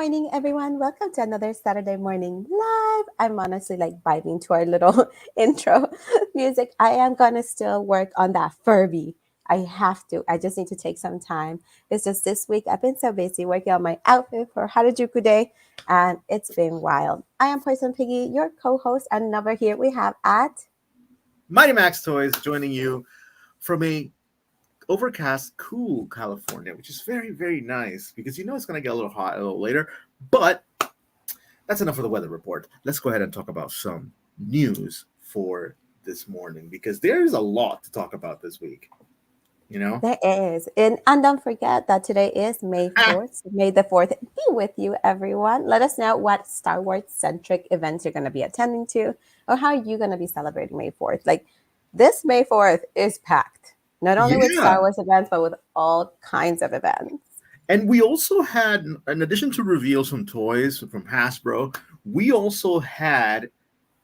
morning, everyone. Welcome to another Saturday morning live. I'm honestly like vibing to our little intro music. I am gonna still work on that Furby. I have to. I just need to take some time. It's just this week I've been so busy working on my outfit for Harajuku Day, and it's been wild. I am Poison Piggy, your co-host, and number here we have at. Mighty Max Toys joining you from a overcast, cool California, which is very, very nice because you know it's going to get a little hot a little later. But that's enough for the weather report. Let's go ahead and talk about some news for this morning because there's a lot to talk about this week. You know? There is. And don't forget that today is May Ah, 4th. So May the 4th be with you, everyone. Let us know what Star Wars centric events you're going to be attending to or how you're going to be celebrating May 4th. Like this May 4th is packed, not only with yeah. Star Wars events, but with all kinds of events. And we also had, in addition to reveal some toys from Hasbro, we also had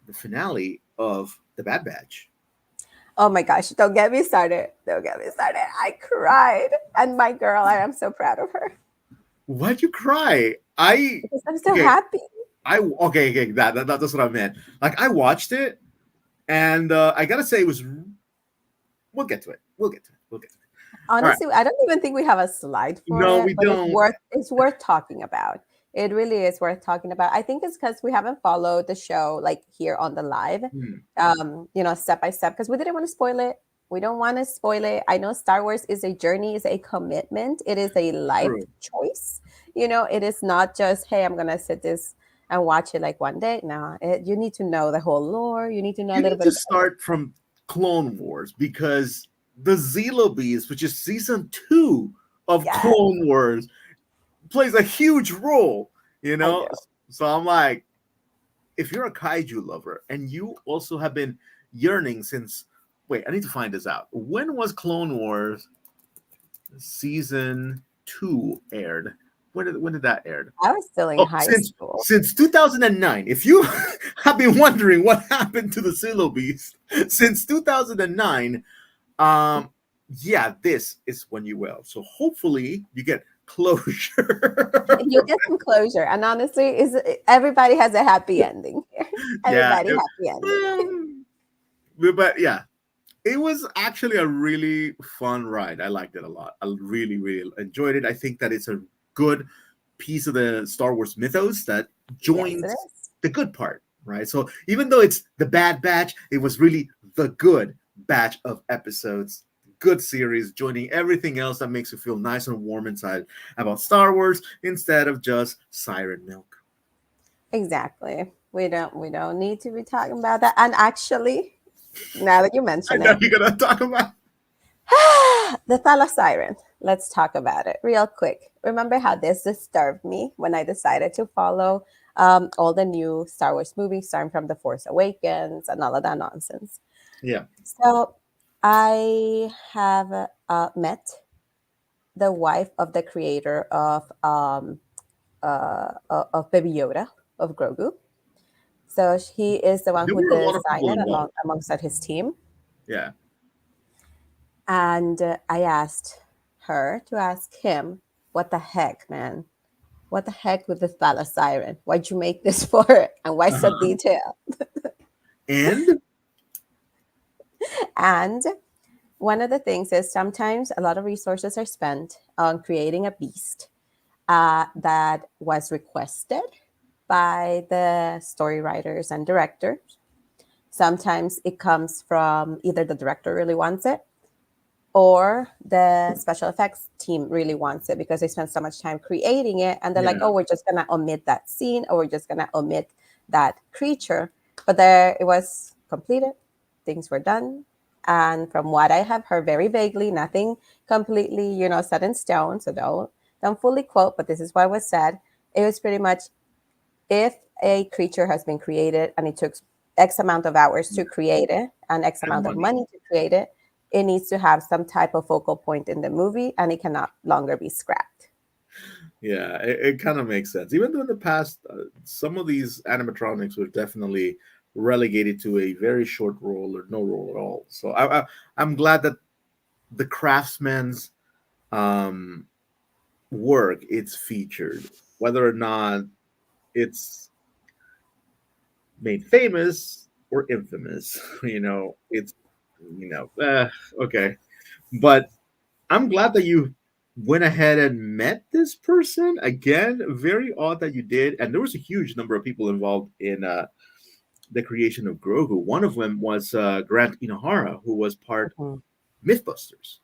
the finale of the Bad Batch. Oh my gosh, don't get me started. Don't get me started. I cried. And my girl, I am so proud of her Why'd you cry? I because I'm so okay. happy. Okay, that's what I meant. Like I watched it, and I gotta say it was. We'll get to it. We'll get to it. We'll get to it. All right. Honestly, I don't even think we have a slide for No, it, we but it's don't. worth talking about. It really is worth talking about. I think it's because we haven't followed the show like here on the live, Hmm, step by step, because we didn't want to spoil it. We don't want to spoil it. I know Star Wars is a journey, is a commitment, it is a life true. choice. It is not just, hey, I'm gonna sit this and watch it like one day. No, you need to know the whole lore. You need to know a You little need bit to about. start from Clone Wars because the Zelo Beast, which is season 2 of Yeah, Clone Wars, plays a huge role. You I do. know, so I'm like, if you're a kaiju lover and you also have been yearning since. Wait, I need to find this out. When was Clone Wars season 2 aired? When did that air? I was still in Oh, high since school. since 2009. If you have been wondering what happened to the Silo Beast since 2009, um, yeah, this is when you will. So hopefully you get closure. You'll get some closure. And honestly, is everybody has a happy ending here. Yeah, Everybody happy ending. but yeah, it was actually a really fun ride. I liked it a lot. I really, really enjoyed it. I think that it's a good piece of the Star Wars mythos that Yes, it joins is. the good part, right? So even though it's the Bad Batch, it was really the good batch of episodes, good series, joining everything else that makes you feel nice and warm inside about Star Wars instead of just siren milk. Exactly. We don't need to be talking about that. And actually, now that you I mention know it, you're gonna talk about. the Thalassiren. Let's talk about it real quick. Remember how this disturbed me when I decided to follow all the new Star Wars movies, starting from The Force Awakens and all of that nonsense. Yeah. So I have met the wife of the creator of Baby Yoda of Grogu. So he is the one There who were a lot of designed people it involved. alongside his team. Yeah. And I asked her to ask him, "What the heck, man? What the heck with this Thalassiren? Why'd you make this for? And why so Uh-huh. detailed?" And And one of the things is sometimes a lot of resources are spent on creating a beast that was requested by the story writers and directors. Sometimes it comes from either the director really wants it or the special effects team really wants it because they spend so much time creating it and they're like, yeah, oh, we're just going to omit that scene or we're just going to omit that creature. But there it was completed, things were done. And from what I have heard very vaguely, nothing completely, set in stone. So don't fully quote, but this is what was said. It was pretty much if a creature has been created and it took X amount of hours to create it and X and amount of money. money to create it, it needs to have some type of focal point in the movie and it cannot longer be scrapped. Yeah, it kind of makes sense. Even though in the past, some of these animatronics were definitely relegated to a very short role or no role at all. So I'm glad that the craftsman's um, work it's featured. whether or not it's made famous or infamous. It's okay. But I'm glad that you went ahead and met this person again. Very odd that you did, and there was a huge number of people involved in the creation of Grogu. One of them was Grant Inohara, who was part Mhm. MythBusters,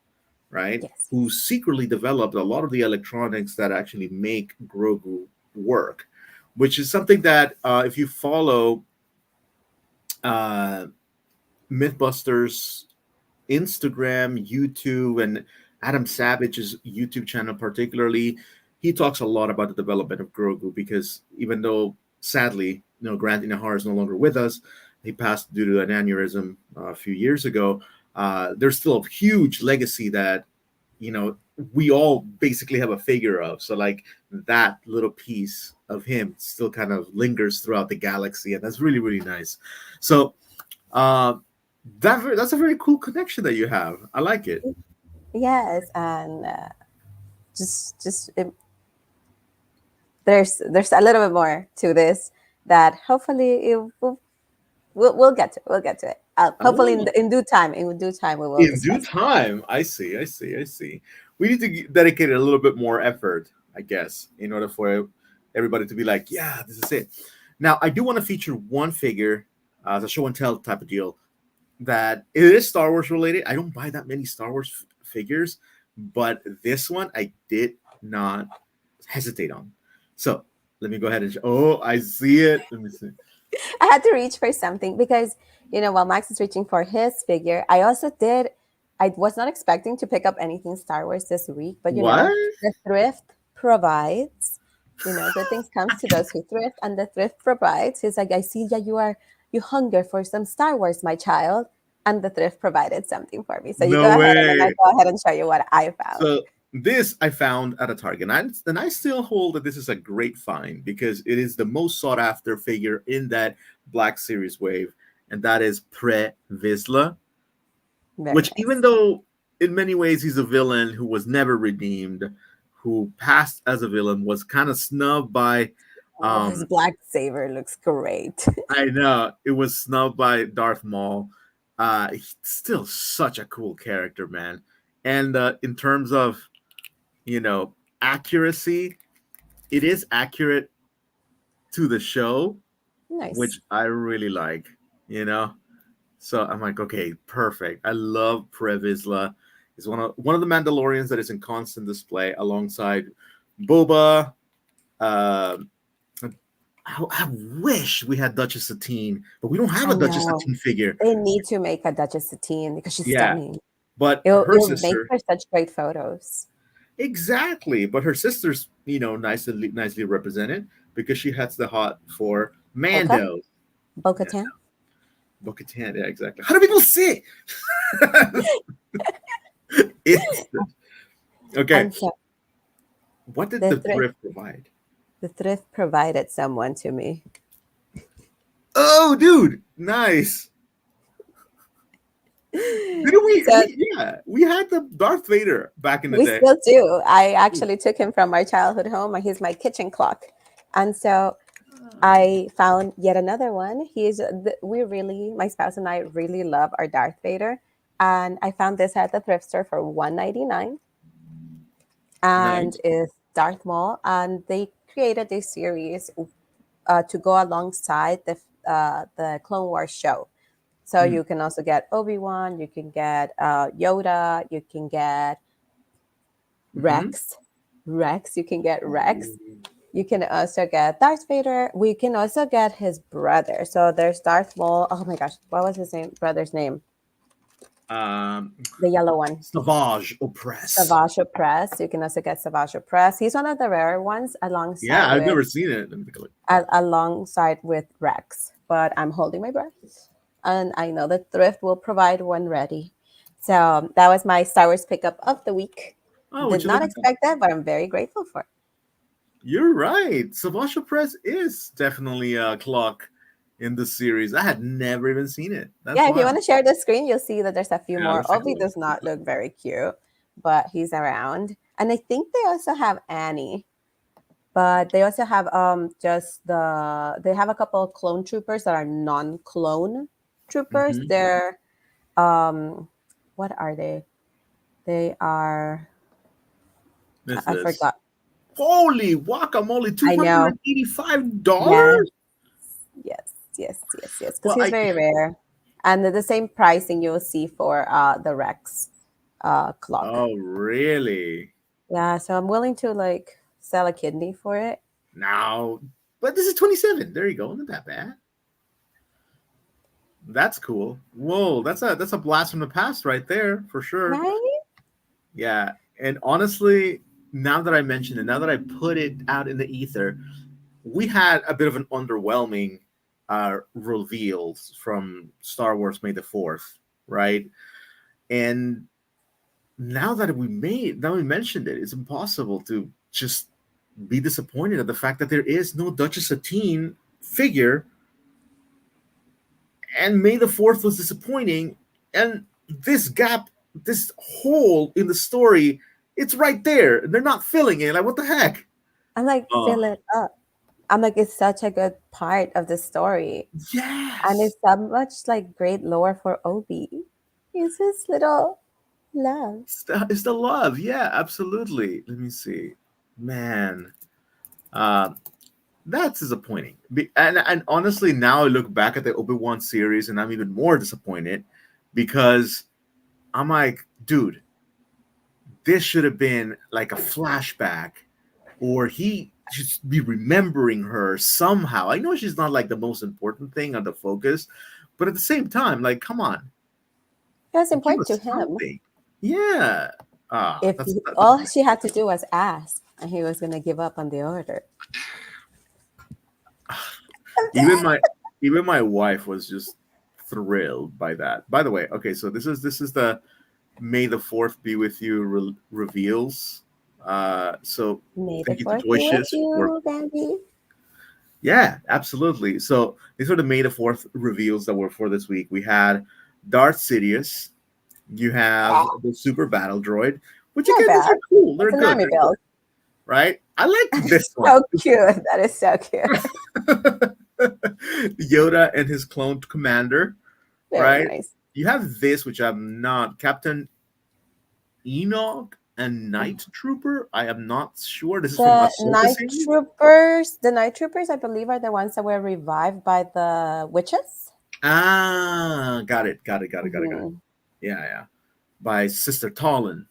right? Yes. Who secretly developed a lot of the electronics that actually make Grogu work, which is something that if you follow uh, MythBusters Instagram, YouTube, and Adam Savage's YouTube channel, particularly, he talks a lot about the development of Grogu because even though sadly, Grant Inahara is no longer with us, he passed due to an aneurysm a few years ago. There's still a huge legacy that you know we all basically have a figure of. So like that little piece of him still kind of lingers throughout the galaxy, and that's really really nice. So uh, that's a very cool connection that you have. I like it. Yes, and just there's a little bit more to this that hopefully we'll get to. We'll get to it. Hopefully Oh, in due time. In due time, we will in due discuss. time. I see. I see. I see. We need to dedicate a little bit more effort, I guess, in order for everybody to be like, yeah, this is it. Now, I do want to feature one figure as a show and tell type of deal that it is Star Wars related. I don't buy that many Star Wars figures, but this one I did not hesitate on. So let me go ahead and oh, I see it. Let me see. I had to reach for something because while Max is reaching for his figure, I also did. I was not expecting to pick up anything Star Wars this week, but What? the thrift provides. Good things comes to those who thrift, and the thrift provides. He's like, I see that you hunger for some Star Wars, my child, and the thrift provided something for me. So you go No ahead, and then I way. go ahead and show you what I found. So this I found at a Target, and I still hold that this is a great find because it is the most sought after figure in that Black Series wave, and that is Pre Vizsla. Very Which, even nice. though in many ways he's a villain who was never redeemed, who passed as a villain, was kind of snubbed by, Oh, his black saber looks great. I know it was snubbed by Darth Maul. He's still such a cool character, man. And in terms of accuracy, it is accurate to the show, Nice. which I really like. You know, so I'm like, okay, perfect. I love Previsla. He's one of the Mandalorians that is in constant display alongside Boba. Um I wish we had Duchess Satine, but we don't have I a Duchess know. Satine figure. They need to make a Duchess Satine because she's Yeah, stunning. but her It'll make sister, for such great photos. exactly. But her sister's, nicely represented because she has the hot for Boca, Mando. Yeah, Bo-Katan. Bo-Katan. Yeah, exactly. How do people say? It's okay. And so What did the the thrift thrift provide? the thrift provided someone to me. Oh, dude, nice. Didn't we? So We had the Darth Vader back in the we day. still do. I actually took him from my childhood home, and he's my kitchen clock. And so I found yet another one. My spouse and I really love our Darth Vader. And I found this at the thrift store for $1.99, and Nice. is Darth Maul. And they created this series to go alongside the Clone Wars show. So Mm. you can also get Obi-Wan, you can get Yoda, you can get Mm-hmm. Rex. You can get Rex. You can also get Darth Vader. We can also get his brother. So there's Darth Maul. Oh my gosh, what was his brother's name? Um, The yellow one. Savage Opress. Savage Press. You can also get Savage Press. He's one of the rare ones Yeah, alongside I've with never seen it. Let me take a look. Rex. But I'm holding my breath, and I know that thrift will provide one ready. So that was my Star Wars pickup of the week. Oh, would Did you look not at that? expect that, but I'm very grateful for it. You're right. Savage Opress is definitely a clock in the series. I had never even seen it. That's Yeah, if you wild. want to share the screen, you'll see that there's a few Yeah, more. let's take a Obi look. does not look very cute, but he's around. And I think they also have Annie. But they also have just they have a couple of clone troopers that are non-clone troopers. Mm-hmm. They're um what are they? They are What's I this? forgot. Holy guacamole, two I hundred know. and eighty-five Yes, dollars. yes. Because Well, he's I very rare, and the same pricing you will see for the Rex clock. oh really? Yeah, so I'm willing to like sell a kidney for it. Now, but this is 27. There you go. Not that bad. That's cool. Whoa, that's a blast from the past right there for sure. Right? Yeah, and honestly, now that I mentioned it, now that I put it out in the ether, we had a bit of an underwhelming reveals from Star Wars May the Fourth, right? And now we mentioned it, it's impossible to just be disappointed at the fact that there is no Duchess Satine figure, and May the Fourth was disappointing, and this gap, this hole in the story, it's right there. They're not filling it. Like what the heck? I'm like, Oh fill it up. I'm like, it's such a good part of the story. And yes, it's so much like great lore for Obi. He's his little love. it's the love. Yeah, absolutely. Let me see, man. Uh, that's disappointing. And honestly, now I look back at the Obi-Wan series, and I'm even more disappointed because I'm like, dude, this should have been like a flashback, or he should be remembering her somehow. I know she's not like the most important thing on the focus, but at the same time, like, come on, It was give important to us him. something. Yeah. Ah, If that's all she had to do was ask, and he was gonna give up on the order. I'm even dead. my even my wife was just thrilled by that. By the way, okay, so this is the May the Fourth be with you reveals. So May the thank you to fourth be with Toyshiz for you, Gabby. yeah, absolutely. So these are the May the Fourth reveals that were for this week. We had Darth Sidious. You have Ah, the Super Battle Droid, which not again, these bad. are cool. They're It's an good. army They're good, build. right? I like this one. So cute. That is so cute. Yoda and his cloned commander, Very right? nice. You have this, which I'm not Captain Enoch and Night Trooper. I am not sure. This is from Ahsoka series. The night troopers, I believe, are the ones that were revived by the witches. Ah, got it. Hmm. Yeah, yeah. By Sister Tallin.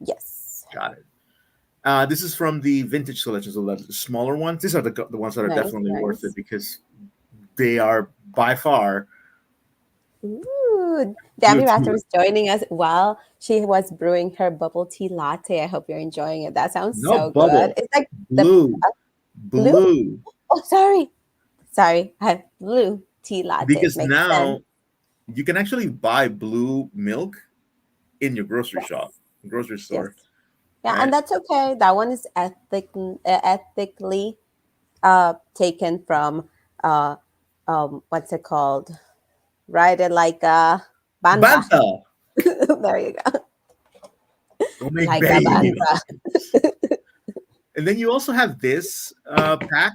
Yes. Got it. This is from the vintage collection, so the smaller ones. These are the ones that are Nice, definitely worth it nice. because they are by far Ooh, blue Dami Rather teal. was joining us while she was brewing her bubble tea latte. I hope you're enjoying it. That sounds No so good. bubble, It's like the blue, blue. blue. Oh, sorry. I have blue tea latte. Because Makes sense. now you can actually buy blue milk in your grocery Yes, shop, grocery yes, store, yeah, and right? that's okay. That one is ethically taken from uh what's it called? Ride it like a banta. Banta, There you go. don't make Like a baby. banta. And then you also have this pack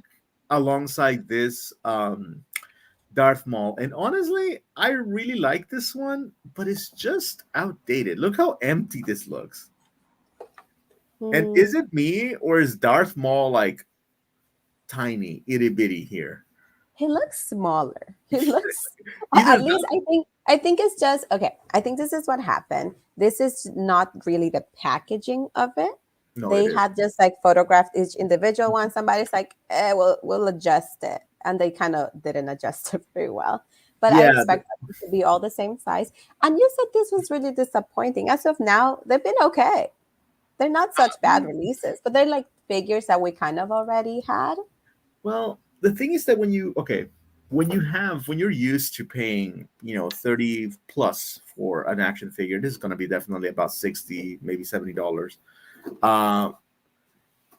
alongside this Darth Maul. And honestly, I really like this one, but it's just outdated. Look how empty this looks. And Hmm. is it me or is Darth Maul like tiny, itty bitty here? He looks smaller. He looks Either at least that, I think it's just okay. I think this is what happened. This is not really the packaging of it. no, it They is. had just like photographed each individual one. Somebody's like, we'll adjust it. And they kind of didn't adjust it very well. But I Yeah, expect them to be all the same size. And you said this was really disappointing. As of now, they've been okay. They're not such bad releases, but they're like figures that we kind of already had. well, the thing is that when you're used to paying, 30 plus for an action figure, this is going to be definitely about 60, maybe $70. Uh,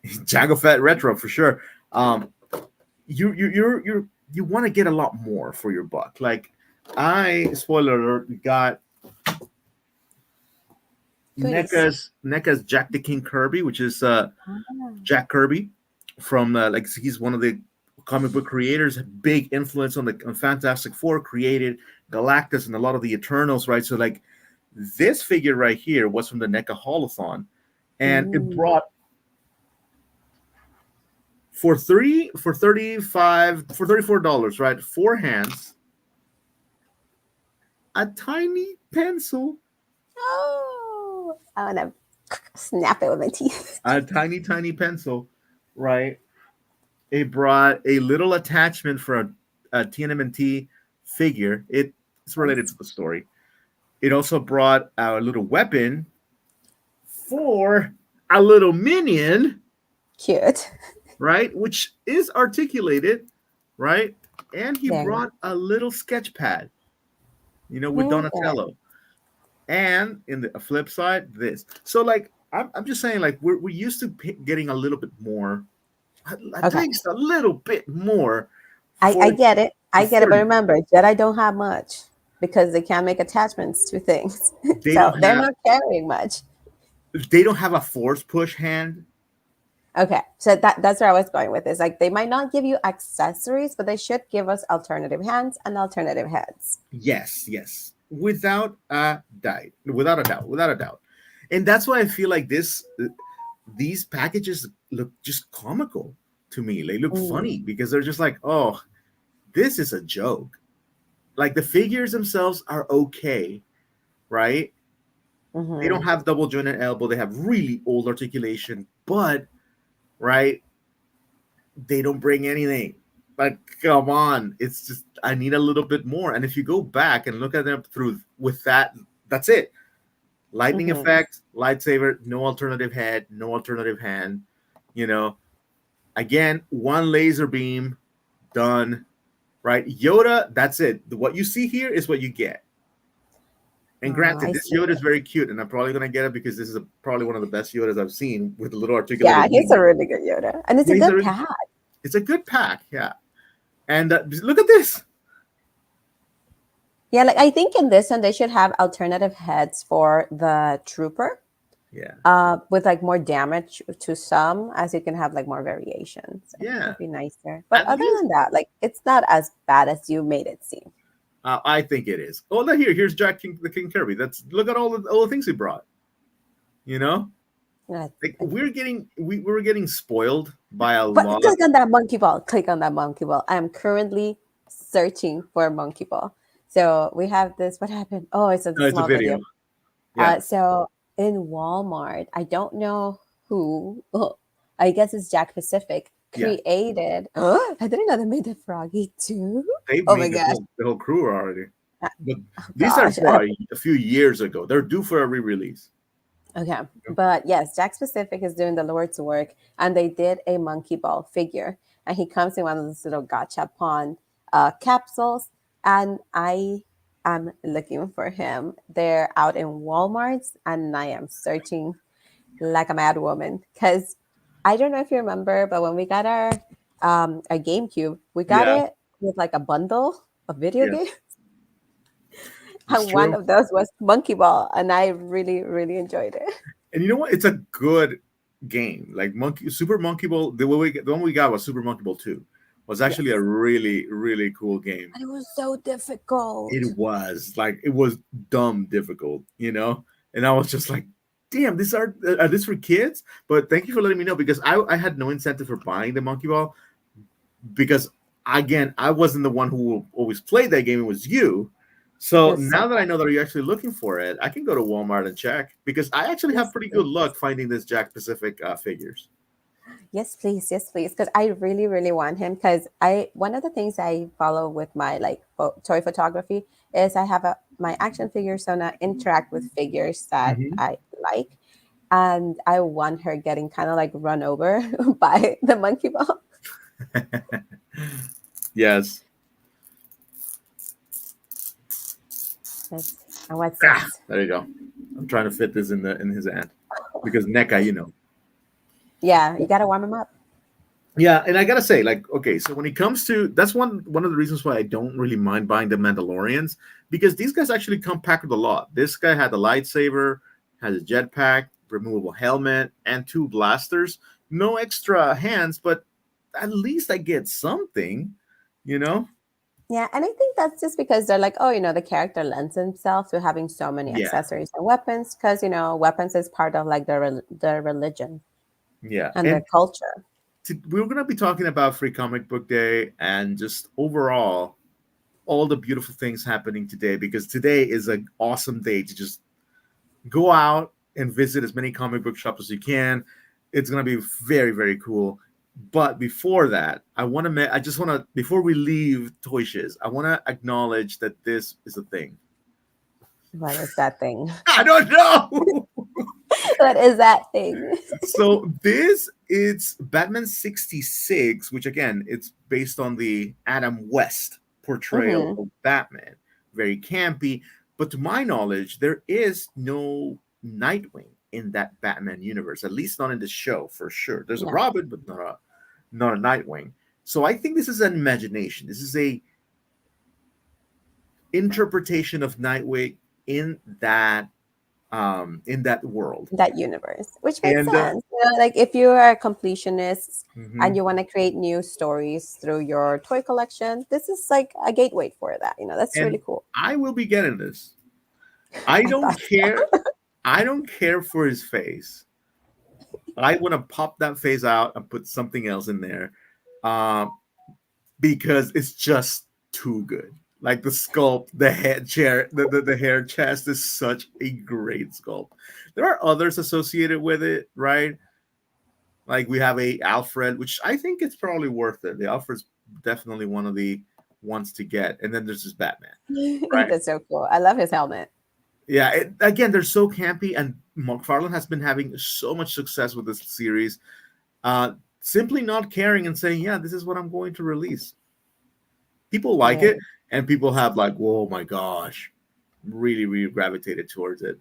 Jango Fett Retro for sure. Um, you want to get a lot more for your buck. Like I spoiler alert got Goodies. NECA's Jack the King Kirby, which is Ah, Jack Kirby. from like he's one of the comic book creators, big influence on the on Fantastic Four, created Galactus and a lot of the Eternals, right? So like this figure right here was from the NECA Holothon, and it Mm, brought for 35 for $34, right? Four hands, a tiny pencil, oh, I want to snap it with my teeth. a tiny pencil, right? It brought a little attachment for a TNMNT figure. It's related to Yes. the story. It also brought a little weapon for a little minion, Cute. right? Which is articulated, right? And he Very, brought a little sketch pad, with very good. Donatello. And in the flip side, this. So, like, I'm just saying, like, we're used to getting a little bit more, at Okay. least a little bit more I for get it. I get it. for But remember, Jedi don't have much because they can't make attachments to things. they So don't they're have not carrying much. they don't have a force push hand. Okay. So that's where I was going with this. Like they might not give you accessories, but they should give us alternative hands and alternative heads. Yes, yes, without a doubt, and that's why I feel like these packages look just comical to me. They look Mm, funny because they're just like, oh, this is a joke. Like the figures themselves are okay, right? They don't mm-hmm, have double jointed elbow. They have really old articulation, but right, they don't bring anything. Like, come on, it's just I need a little bit more. And if you go back and look at them through with that, that's it. Lightning mm-hmm. effect, lightsaber, no alternative head, no alternative hand. You know, again, one laser beam, done. Right, Yoda. That's it. What you see here is what you get. And Oh, granted, I this see Yoda is it. very cute, and I'm probably gonna get it because this is probably one of the best Yodas I've seen with a little Yeah, articulated he's a wing. really good Yoda, and it's a Yeah, good pack. it's a good pack, yeah. And look at this. Yeah, like I think in this one they should have alternative heads for the trooper, Yeah, with like more damage to some, as you can have like more variations. I think yeah. that'd be nicer. But At other least than that, like it's not as bad as you made it seem. I think it is. Oh, look here. Here's Jack King, the King Kirby. That's look at all the things he brought. You know, Yeah, like we were getting spoiled by a but lot. click on that monkey ball. Click on that monkey ball. I am currently searching for a monkey ball. So we have this. What happened? Oh, it's a No, it's a small video. video. Yeah, So in Walmart, I don't know who. I guess it's Jack Pacific yeah. created. I didn't know they made the froggy too. They Oh my made the gosh! whole crew already. Uh, But Oh these are gosh! for a few years ago. They're due for a re-release. Okay, but yes, Jack Pacific is doing the Lord's work, and they did a monkey ball figure, and he comes in one of those little gachapon capsules, and I am looking for him. They're out in Walmart's, and I am searching like a mad woman because I don't know if you remember, but when we got our GameCube, we got Yeah, it with like a bundle of video yeah, games, it's and one true. of those was Monkey Ball, and I really really enjoyed it. And you know what? It's a good game. Like Super Monkey Ball. The one we got was Super Monkey Ball 2. Was actually a Yes, really cool game. and it was so difficult. It was dumb difficult, And I was just like, damn, these are this for kids? But thank you for letting me know because I had no incentive for buying the Monkey Ball because again, I wasn't the one who always played that game. It was you. It So was so now that I fun. know that you're actually looking for it, I can go to Walmart and check because I actually have Yes, pretty good please. luck finding this Jack Pacific figures. Yes, please. Yes, please. Because I really, really want him. Because one of the things I follow with my like toy photography is I have my action figures, so now interact with figures that Hmm. I like, and I want her getting kind of like run over by the monkey ball. Yes. Let's see. And what's Ah, this? there you go. I'm trying to fit this in his hand because NECA. Yeah, you gotta warm him up. Yeah, and I gotta say, like, okay, so when it comes to that's one of the reasons why I don't really mind buying the Mandalorians because these guys actually come packed with a lot. This guy had a lightsaber, has a jetpack, removable helmet, and two blasters. no extra hands, but at least I get something, you know? Yeah, and I think that's just because they're like, oh, the character lends himself to having so many Yeah, accessories and weapons, because weapons is part of like their religion yeah. and And their culture. we're going to be talking about Free Comic Book Day and just overall all the beautiful things happening today, because today is an awesome day to just go out and visit as many comic book shops as you can. It's going to be very, very cool. But before that, I just want to, before we leave Toy Shiz, I want to acknowledge that this is a thing. What is that thing? I don't know. What is that thing? So this is Batman 66, which again, it's based on the Adam West portrayal Hmm. of Batman. Very campy, but to my knowledge, there is no Nightwing in that Batman universe, at least not in the show for sure. There's a No, Robin, but not a Nightwing. So I think this is an imagination. This is a interpretation of Nightwing in that world. that universe, which makes And sense. Like if you are a completionist and mhm. you want to create new stories through your toy collection, this is like a gateway for that. That's And really cool. I will be getting this. I I don't thought care. I don't care for his face. I want to pop that face out and put something else in there, um, because it's just too good. Like the sculpt, the head chair, the hair chest is such a great sculpt. There are others associated with it, right? Like we have a Alfred, which I think it's probably worth it. The Alfred's definitely one of the ones to get, and then there's this Batman, right? that's so cool. I love his helmet. Yeah, again, they're so campy, and McFarlane has been having so much success with this series. Uh, Simply not caring and saying, "Yeah, this is what I'm going to release." People like it, Very and people have like, "Whoa, my gosh," really, really gravitated towards it.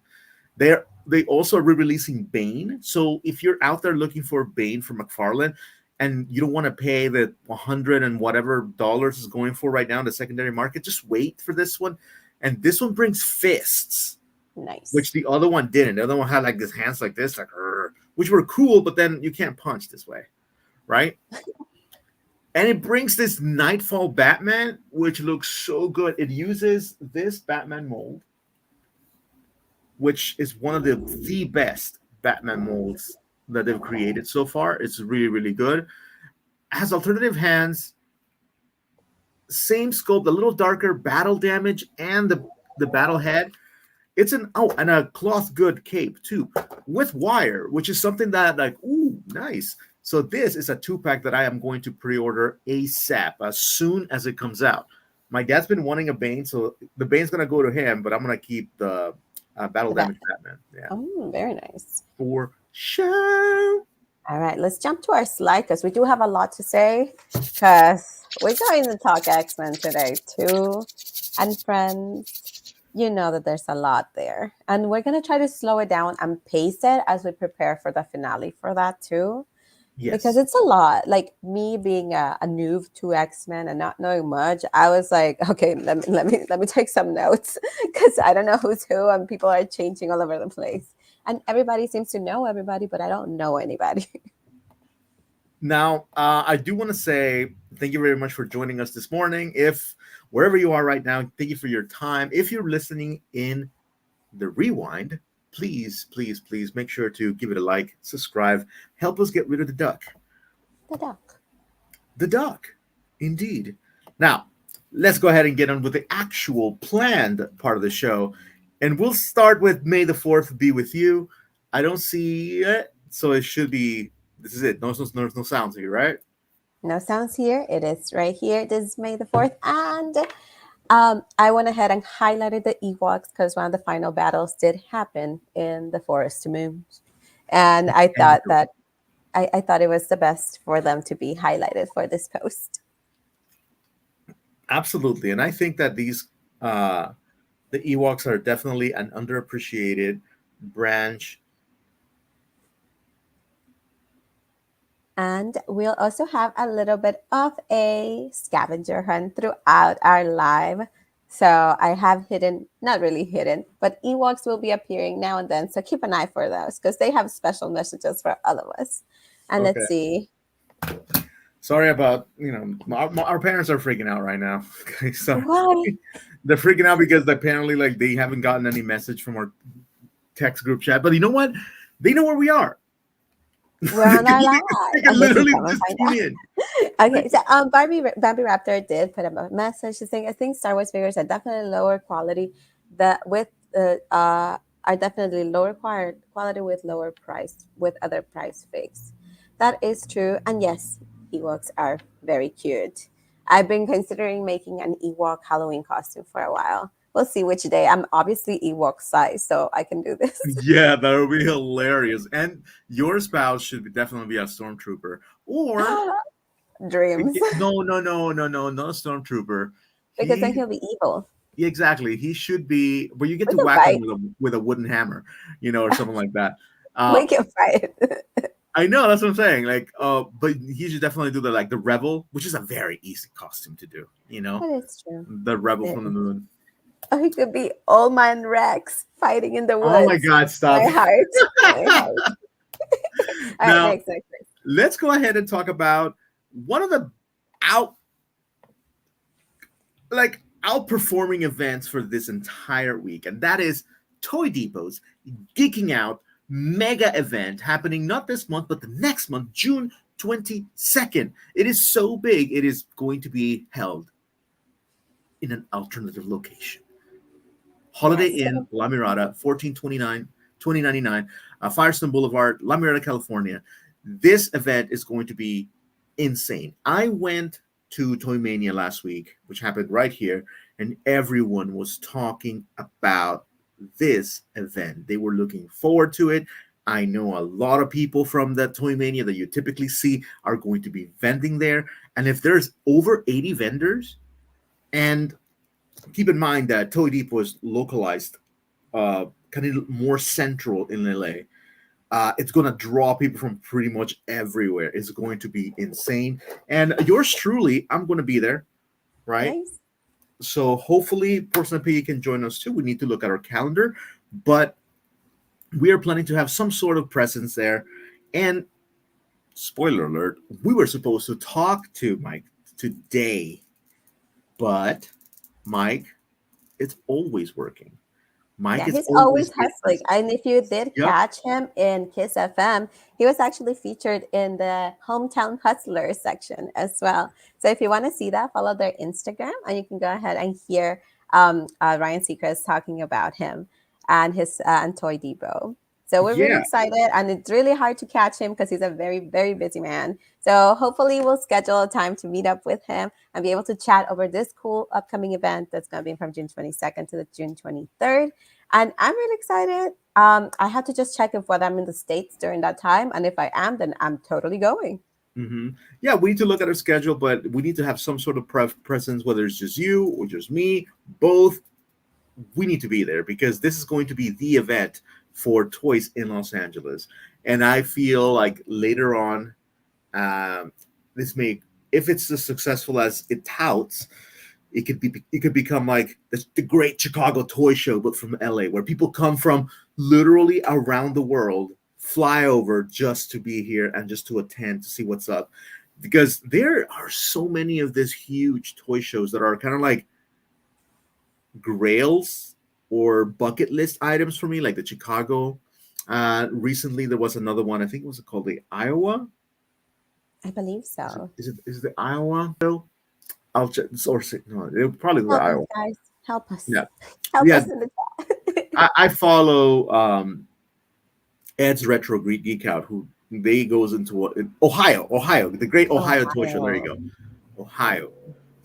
They also are re-releasing Bane. So if you're out there looking for Bane from McFarlane, and you don't want to pay the 100 and whatever dollars is going for right now in the secondary market, just wait for this one. And this one brings fists, which nice. the other one didn't. The other one had like his hands like this, like which were cool, but then you can't punch this way, right? And it brings this Nightfall Batman, which looks so good. It uses this Batman mold, which is one of the best Batman molds that they've created so far. It's really, really good. It has alternative hands, same scope, a little darker battle damage, and the battle head. It's an and a cloth good cape too, with wire, which is something that like nice. So this is a 2-pack that I am going to pre-order ASAP as soon as it comes out. My dad's been wanting a Bane, so the Bane's gonna go to him, but I'm gonna keep the battle The bat. damage Batman. Yeah, Very nice. for sure. All right, let's jump to our slide because we do have a lot to say. Because we're going to talk X-Men today too, and friends. You know that there's a lot there, and we're gonna try to slow it down and pace it as we prepare for the finale for that too, because Yes. it's a lot. Like me being a noob to X-Men and not knowing much, I was like, okay, let me take some notes because I don't know who's who, and people are changing all over the place, and everybody seems to know everybody, but I don't know anybody. Now, I do want to say thank you very much for joining us this morning. If wherever you are right now, thank you for your time. If you're listening in the rewind, please, please, please make sure to give it a like, subscribe, help us get rid of the duck. The duck. The duck, indeed. Now, let's go ahead and get on with the actual planned part of the show. And we'll start with May the 4th be with you. I don't see it, so it should be this is it. No sounds here, right? No sounds here. It is right here. This is May the 4th, and I went ahead and highlighted the Ewoks because one of the final battles did happen in the Forest Moons, and I And thought that I thought it was the best for them to be highlighted for this post. absolutely. And I think that uh the Ewoks are definitely an underappreciated branch. And we'll also have a little bit of a scavenger hunt throughout our live. So I have hidden, not really hidden, but Ewoks will be appearing now and then. So keep an eye for those because they have special messages for all of us. And let's Okay. see. Sorry about, our parents are freaking out right now. Okay, sorry. Why? They're freaking out because apparently like they haven't gotten any message from our text group chat. But you know what? They know where we are. We're on our live. They can Okay, so literally come and just find tune out. in. Okay, so Barbie Raptor did put up a message. She's saying, I think Star Wars figures are definitely lower quality. That with are definitely lower quality with lower price with other price figs. That is true, and yes, Ewoks are very cute. I've been considering making an Ewok Halloween costume for a while. We'll see which day. I'm obviously Ewok size, so I can do this. Yeah, that would be hilarious. And your spouse should definitely be a stormtrooper. Or Dreams, no, no, no, no, no, not a stormtrooper. because then He he'll be evil. exactly. He should be, but you get We to can whack him fight. with a wooden hammer, or something like that. Uh, We can fight. I know that's what I'm saying. Like, but he should definitely do the rebel, which is a very easy costume to do. That is true. The rebel It from the is. moon. Or he could be Old Man Rex fighting in the Oh my woods. God! Stop. My heart. My heart. All right, Now next. let's go ahead and talk about one of the out outperforming events for this entire week, and that is Toy Depot's Geeking Out mega event happening not this month, but the next month, June 22nd. It is so big, it is going to be held in an alternative location. Holiday Yes. Inn, La Mirada, 1429, 2099, Firestone Boulevard, La Mirada, California. This event is going to be insane. I went to Toy Mania last week, which happened right here, and everyone was talking about this event. They were looking forward to it. I know a lot of people from the Toy Mania that you typically see are going to be vending there. And if there's over 80 vendors, and keep in mind that Toy Depot is localized, kind of more central in LA. It's going to draw people from pretty much everywhere. It's going to be insane. And yours truly, I'm going to be there, right? Nice. So hopefully, Porcelain Piggy can join us too. We need to look at our calendar, but we are planning to have some sort of presence there. And spoiler alert, we were supposed to talk to Mike today, but Mike, it's always working. Mike Yeah, is he's always always being hustling. busy. And if you did Yep. catch him in Kiss FM, he was actually featured in the Hometown Hustlers section as well. So if you want to see that, follow their Instagram and you can go ahead and hear Ryan Seacrest talking about him and his and Toy Depot. So we're really Yeah. excited, and it's really hard to catch him because he's a very, very busy man. So hopefully we'll schedule a time to meet up with him and be able to chat over this cool upcoming event that's going to be from June 22nd to the June 23rd. And I'm really excited. I had to just check if whether I'm in the States during that time. And if I am, then I'm totally going. hmm Yeah, we need to look at our schedule, but we need to have some sort of presence, whether it's just you or just me, both. We need to be there because this is going to be the event for toys in Los Angeles. And I feel like later on, um, this may, if it's as successful as it touts, it could become like the Great Chicago Toy Show, but from LA, where people come from literally around the world, fly over just to be here and just to attend to see what's up, because there are so many of these huge toy shows that are kind of like grails or bucket list items for me, like the Chicago. Recently, there was another one. I think it was called the Iowa. I believe so. Is it the Iowa? I'll check. Or no, it probably the Help us, Iowa. guys. Help us. Yeah, Help yeah. us in the chat. I follow Ed's Retro Geek Out, who they goes into Ohio, the Great Ohio Toy Show. There you Ohio. go, Ohio.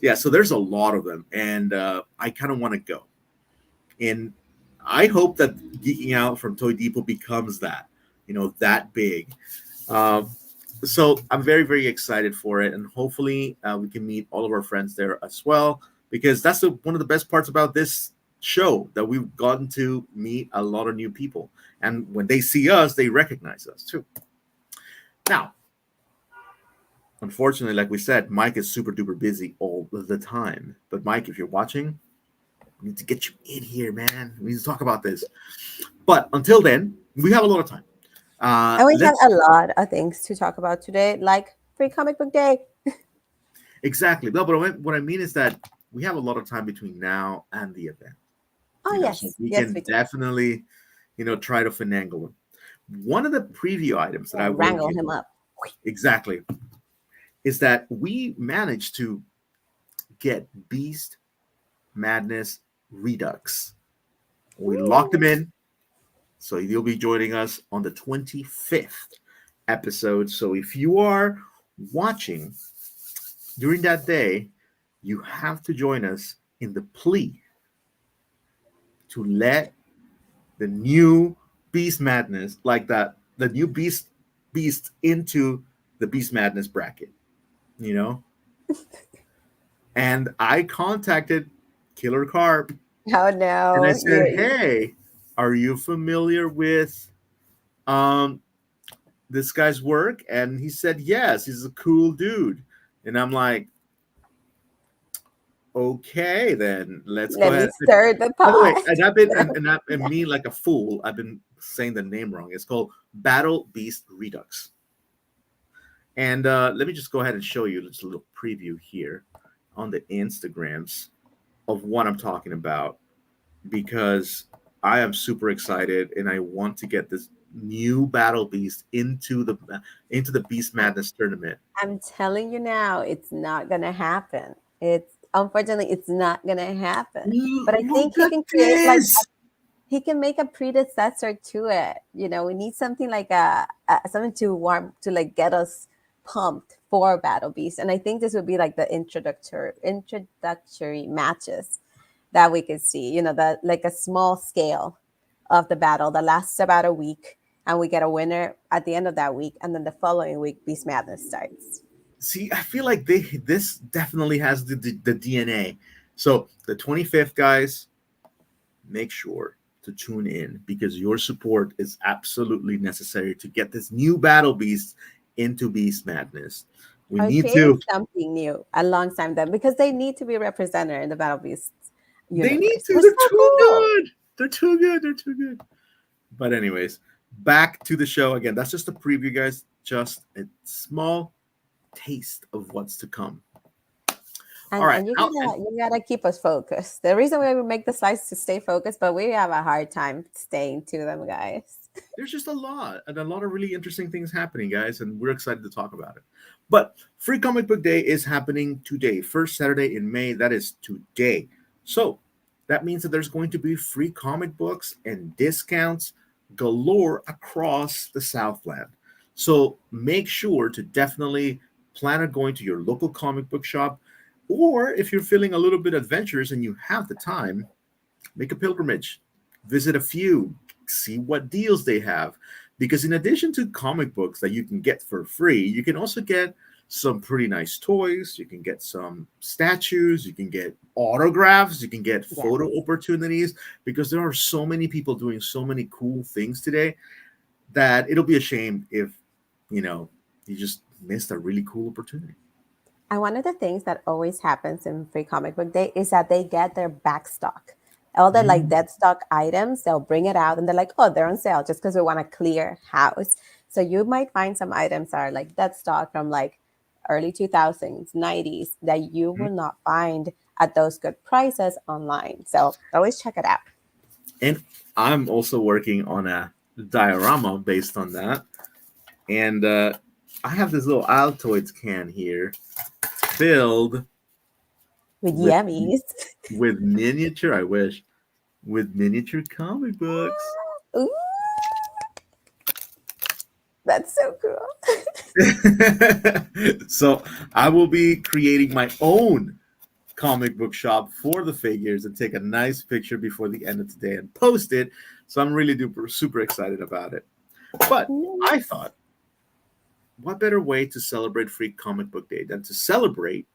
Yeah, so there's a lot of them, and I kind of want to go. And I hope that Geeking Out from Toy Depot becomes that, that big. Um, so I'm very, very excited for it, and hopefully we can meet all of our friends there as well, because that's one of the best parts about this show, that we've gotten to meet a lot of new people, and when they see us, they recognize us too. Now, unfortunately, like we said, Mike is super duper busy all the time. But Mike, if you're watching, we need to get you in here, man. We need to talk about this. But until then, we have a lot of time. And we have Let's a lot of things to talk about today, like Free Comic Book Day. exactly. No, but what I mean is that we have a lot of time between now and the event. Oh, So yes. we Yes, can we do. definitely, try to finagle them. One of the preview items that I And will wrangle give him up. exactly is that we managed to get Beast Madness Redux. We locked them Ooh. in, so you'll be joining us on the 25th episode. So if you are watching during that day, you have to join us in the plea to let the new Beast Madness, like that, the new Beast into the Beast Madness bracket, you know? And I contacted Killer Carp Oh, and I no. said, "Hey, are you familiar with um this guy's work?" And he said, "Yes, he's a cool dude." And I'm like, "Okay, then let's go Let me ahead." stir the By the way, pot. and I've been and me like a fool, I've been saying the name wrong. It's called Battle Beast Redux. And let me just go ahead and show you just a little preview here on the Instagrams of what I'm talking about because I am super excited and I want to get this new Battle Beast into the Beast I- Madness tournament. I'm telling you now, it's not gonna happen. It's unfortunately it's not gonna happen. But I think Look he at can create like this! he can make a predecessor to it. We need something like something to warm to like get us pumped for Battle Beast. And I think this would be like the introductory matches that we could see. That like a small scale of the battle that lasts about a week, and we get a winner at the end of that week, and then the following week, Beast Madness starts. See, I feel like this definitely has the DNA. So the 25th, guys, make sure to tune in because your support is absolutely necessary to get this new Battle Beast into Beast Madness. We Are need creating to. something new alongside them because they need to be represented in the Battle Beast They need universe. It to. was They're so too cool. good. They're too good. They're too good. But anyways, back to the show again. That's just a preview, guys. Just a small taste of what's to come. All And right. and you How and gotta keep us focused. The reason why we make the slides to stay focused, but we have a hard time staying to them, guys. there's just a lot of really interesting things happening, guys, and we're excited to talk about it. But Free Comic Book Day is happening today, first Saturday in May. That is today. So that means that there's going to be free comic books and discounts galore across the Southland. So make sure to definitely plan on going to your local comic book shop, or if you're feeling a little bit adventurous and you have the time, make a pilgrimage, visit a few, see what deals they have. Because in addition to comic books that you can get for free, you can also get some pretty nice toys. You can get some statues. You can get autographs. You can get Yes. photo opportunities because there are so many people doing so many cool things today that it'll be a shame if, you know, you just missed a really cool opportunity. And one of the things that always happens in Free Comic Book Day is that they get their back stock. All the like Mm. dead stock items, they'll bring it out and they're like, oh, they're on sale just because we want to clear house. So you might find some items that are like dead stock from like early 2000s, 90s that you will not find at those good prices online. So always check it out. And I'm also working on a diorama based on that. And I have this little Altoids can here filled With with yummies. miniature. I wish with miniature comic books. Ooh, that's so cool. So I will be creating my own comic book shop for the figures and take a nice picture before the end of today and post it. So I'm really super excited about it. But I Nice. thought, what better way to celebrate Free Comic Book Day than to celebrate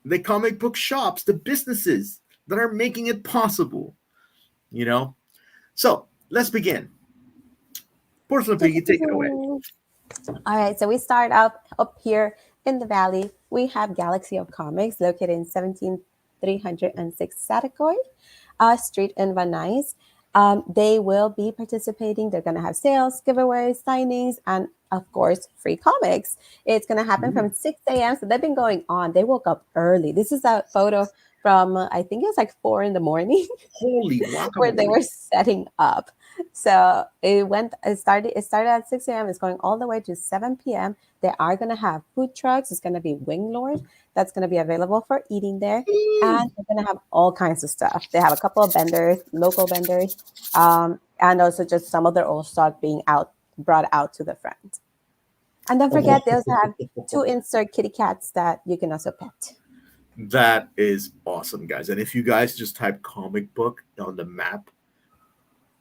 the comic book shops, the businesses that are making it possible, you know? So let's begin. Porcelain Piggy, take it away. All right, so we start up here in the valley. We have Galaxy of Comics located in 17306 Satakoy Street in Van Nuys. They will be participating. They're going to have sales, giveaways, signings, and of course, free comics. It's going to happen Mhm. from 6 a.m. So they've been going on. They woke up early. This is a photo from, I think it was like 4 in the morning Holy where they guacamole. were setting up. So it started at 6 a.m. It's going all the way to 7 p.m. They are going to have food trucks. It's going to be Wing Lord that's going to be available for eating there. And Mm. they're going to have all kinds of stuff. They have a couple of vendors, local vendors, and also just some of their old stock being brought out to the front. And don't forget, they also have two Oh. insert kitty cats that you can also pet. That is awesome, guys. And if you guys just type comic book on the map,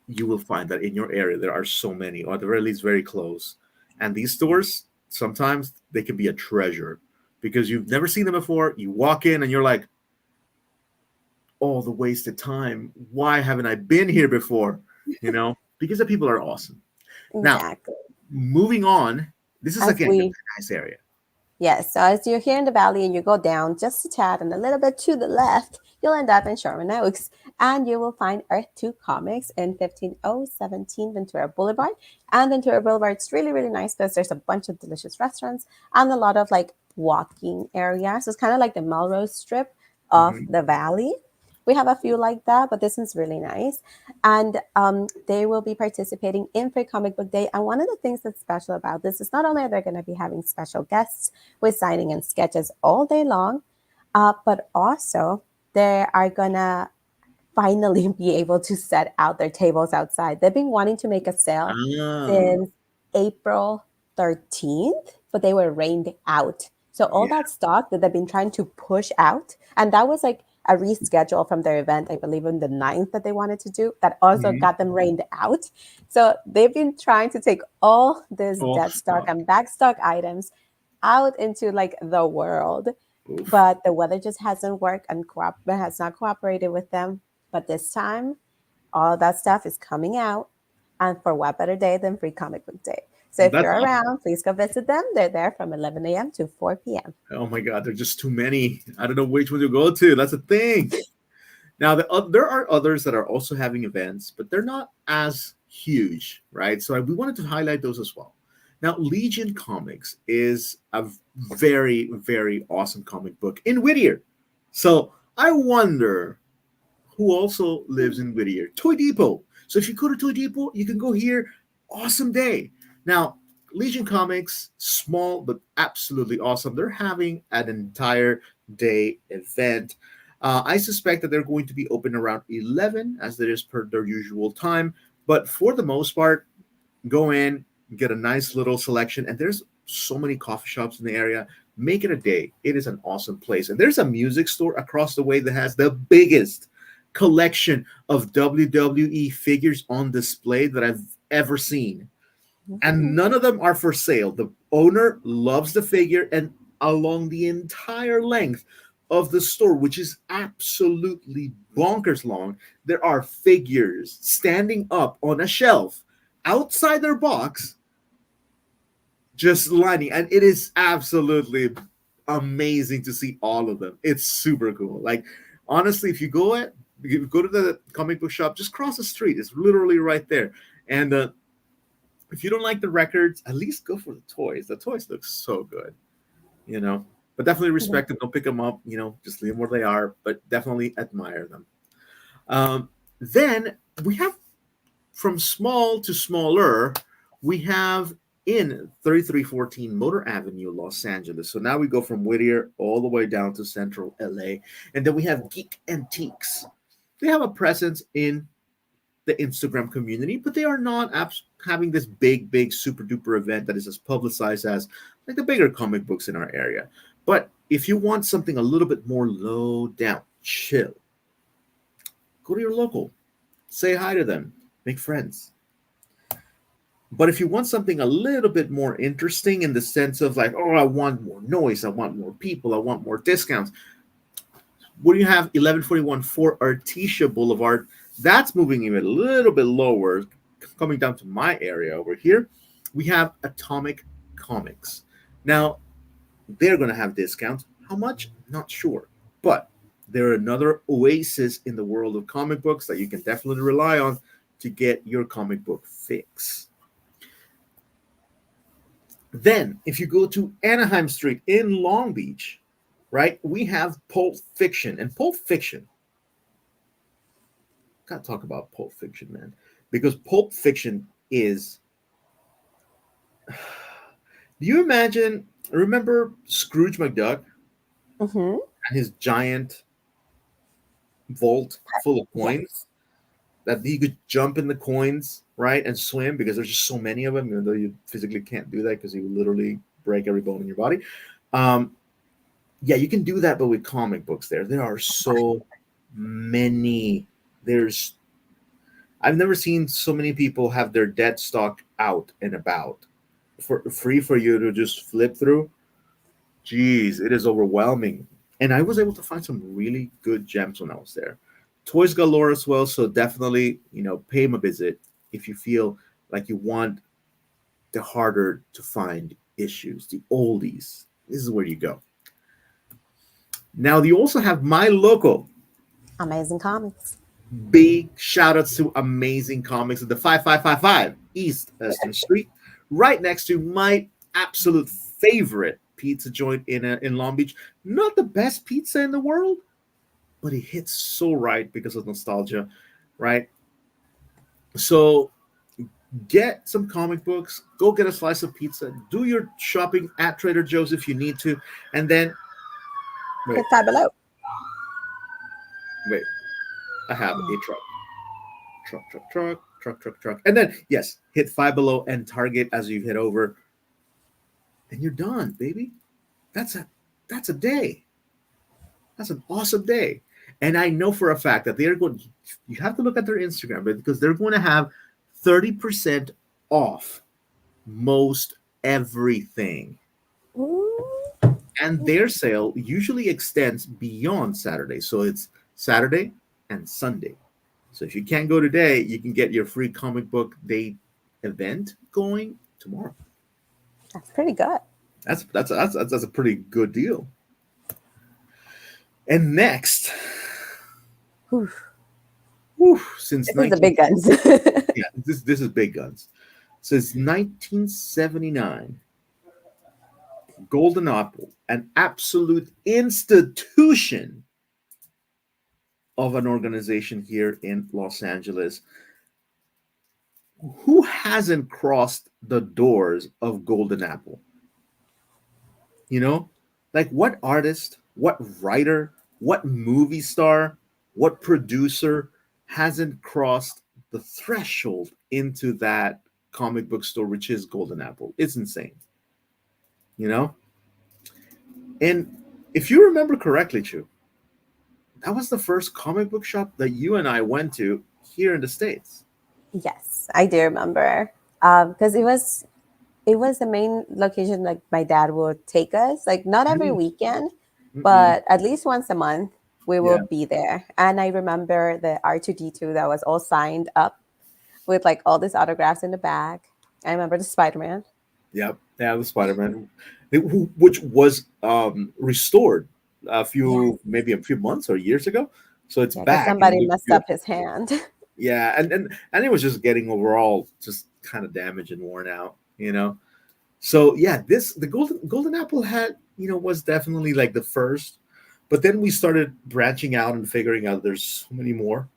you will find that in your area there are so many, or at the very least, very close. And these stores, sometimes they can be a treasure because you've never seen them before. You walk in and you're like, oh, the wasted time. Why haven't I been here before? Because the people are awesome. Now, Exactly. moving on, this is As again a we very nice area. Yes, so as you're here in the valley and you go down just a tad and a little bit to the left, you'll end up in Sherman Oaks and you will find Earth 2 Comics in 15017 Ventura Boulevard. And Ventura Boulevard, it's really, really nice because there's a bunch of delicious restaurants and a lot of like walking areas. So it's kind of like the Melrose Strip of Mhm. the valley. We have a few like that, but this one's really nice. And they will be participating in Free Comic Book Day. And one of the things that's special about this is not only are they going to be having special guests, with signing and sketches all day long. But also, they are gonna finally be able to set out their tables outside. They've been wanting to make a sale Ah, since April 13th, but they were rained out. So all yeah. that stock that they've been trying to push out, and that was like a reschedule from their event, I believe on the 9th that they wanted to do, that also Mhm. got them rained out. So they've been trying to take all this Oh, dead stock stop. and back stock items out into like the world. Oof. But the weather just hasn't worked and has not cooperated with them. But this time, all that stuff is coming out. And for what better day than Free Comic Book Day? So if That's you're awesome. around, please go visit them. They're there from 11 a.m. to 4 p.m. Oh my God, there's just too many. I don't know which one to go to. That's the thing. Now, there are others that are also having events, but they're not as huge, right? So we wanted to highlight those as well. Now, Legion Comics is a very, very awesome comic book in Whittier. So I wonder who also lives in Whittier. Toy Depot. So if you go to Toy Depot, you can go here. Awesome day. Now, Legion Comics, small but absolutely awesome. They're having an entire day event. I suspect that they're going to be open around 11, as it is per their usual time. But for the most part, go in, get a nice little selection, and there's so many coffee shops in the area. Make it a day. It is an awesome place. And there's a music store across the way that has the biggest collection of WWE figures on display that I've ever seen. And Mhm. none of them are for sale. The owner loves the figure, and along the entire length of the store, which is absolutely bonkers long, there are figures standing up on a shelf outside their box, just lining. And it is absolutely amazing to see all of them. It's super cool. Like, honestly, if you go to the comic book shop, just cross the street. It's literally right there. And if you don't like the records, at least go for the toys. The toys look so good, you know. But definitely respect them. Don't pick them up. Just leave them where they are. But definitely admire them. Then we have, from small to smaller, we have in 3314 Motor Avenue, Los Angeles. So now we go from Whittier all the way down to central LA. And then we have Geek Antiques. They have a presence in the Instagram community, but they are not having this big, big, super duper event that is as publicized as like the bigger comic books in our area. But if you want something a little bit more low down, chill, go to your local, say hi to them, make friends. But if you want something a little bit more interesting in the sense of like, oh, I want more noise, I want more people, I want more discounts, what do you have? 1141 for Artesia Boulevard. That's moving even a little bit lower, coming down to my area over here. We have Atomic Comics. Now, they're going to have discounts. How much? Not sure. But they're another oasis in the world of comic books that you can definitely rely on. to get your comic book fix. Then, if you go to Anaheim Street in Long Beach, right, we have Pulp Fiction. And Pulp Fiction, gotta talk about Pulp Fiction, man, because Pulp Fiction is. Do you imagine? Remember Scrooge McDuck Mm-hmm. and his giant vault full of coins Yes. that he could jump in the coins, right, and swim because there's just so many of them, even though you physically can't do that because you would literally break every bone in your body. Um, yeah, you can do that, but with comic books, there are so many. There's I've never seen so many people have their dead stock out and about for free for you to just flip through. Jeez, it is overwhelming. And I was able to find some really good gems when I was there. Toys galore as well, so definitely, pay them a visit if you feel like you want the harder to find issues, the oldies. This is where you go. Now, you also have My Local. Amazing comics. Big shout outs to Amazing Comics at the 5555 East Eastern Street, right next to my absolute favorite pizza joint in Long Beach. Not the best pizza in the world, but it hits so right because of nostalgia, right? So get some comic books, go get a slice of pizza, do your shopping at Trader Joe's if you need to, and then wait, Hit Five Below. wait, I have a truck, and then yes, hit Five Below and Target as you head over, and you're done, baby. That's a that's a day. That's an awesome day. And I know for a fact that they're going. You have to look at their Instagram because they're going to have 30% off most everything. Ooh. And their sale usually extends beyond Saturday. So it's Saturday and Sunday. So if you can't go today, you can get your free comic book day event going tomorrow. That's pretty good. That's a pretty good deal. And next, Whew. whew, since This is the 19 big guns. yeah, this is big guns. Since 1979, Golden Apple, an absolute institution of an organization here in Los Angeles. Who hasn't crossed the doors of Golden Apple? You know, like what artist, what writer, what movie star, what producer hasn't crossed the threshold into that comic book store, which is Golden Apple? It's insane, you know? And if you remember correctly, Chu, that was the first comic book shop that you and I went to here in the States. Yes, I do remember. Because it was the main location like my dad would take us, like not every Mm, weekend, mm-mm. but at least once a month we will Yeah, be there. And I remember the R2D2 that was all signed up with like all these autographs in the back. I remember the Spider-Man. yeah, yeah. The Spider Man, which was restored Yes. maybe a few months or years ago, so it's Yeah, because back and it somebody looks messed good. up his hand. Yeah, and it was just getting overall just kind of damaged and worn out, you know. So yeah, this the Golden Apple had was definitely like the first, but then we started branching out and figuring out there's so many more.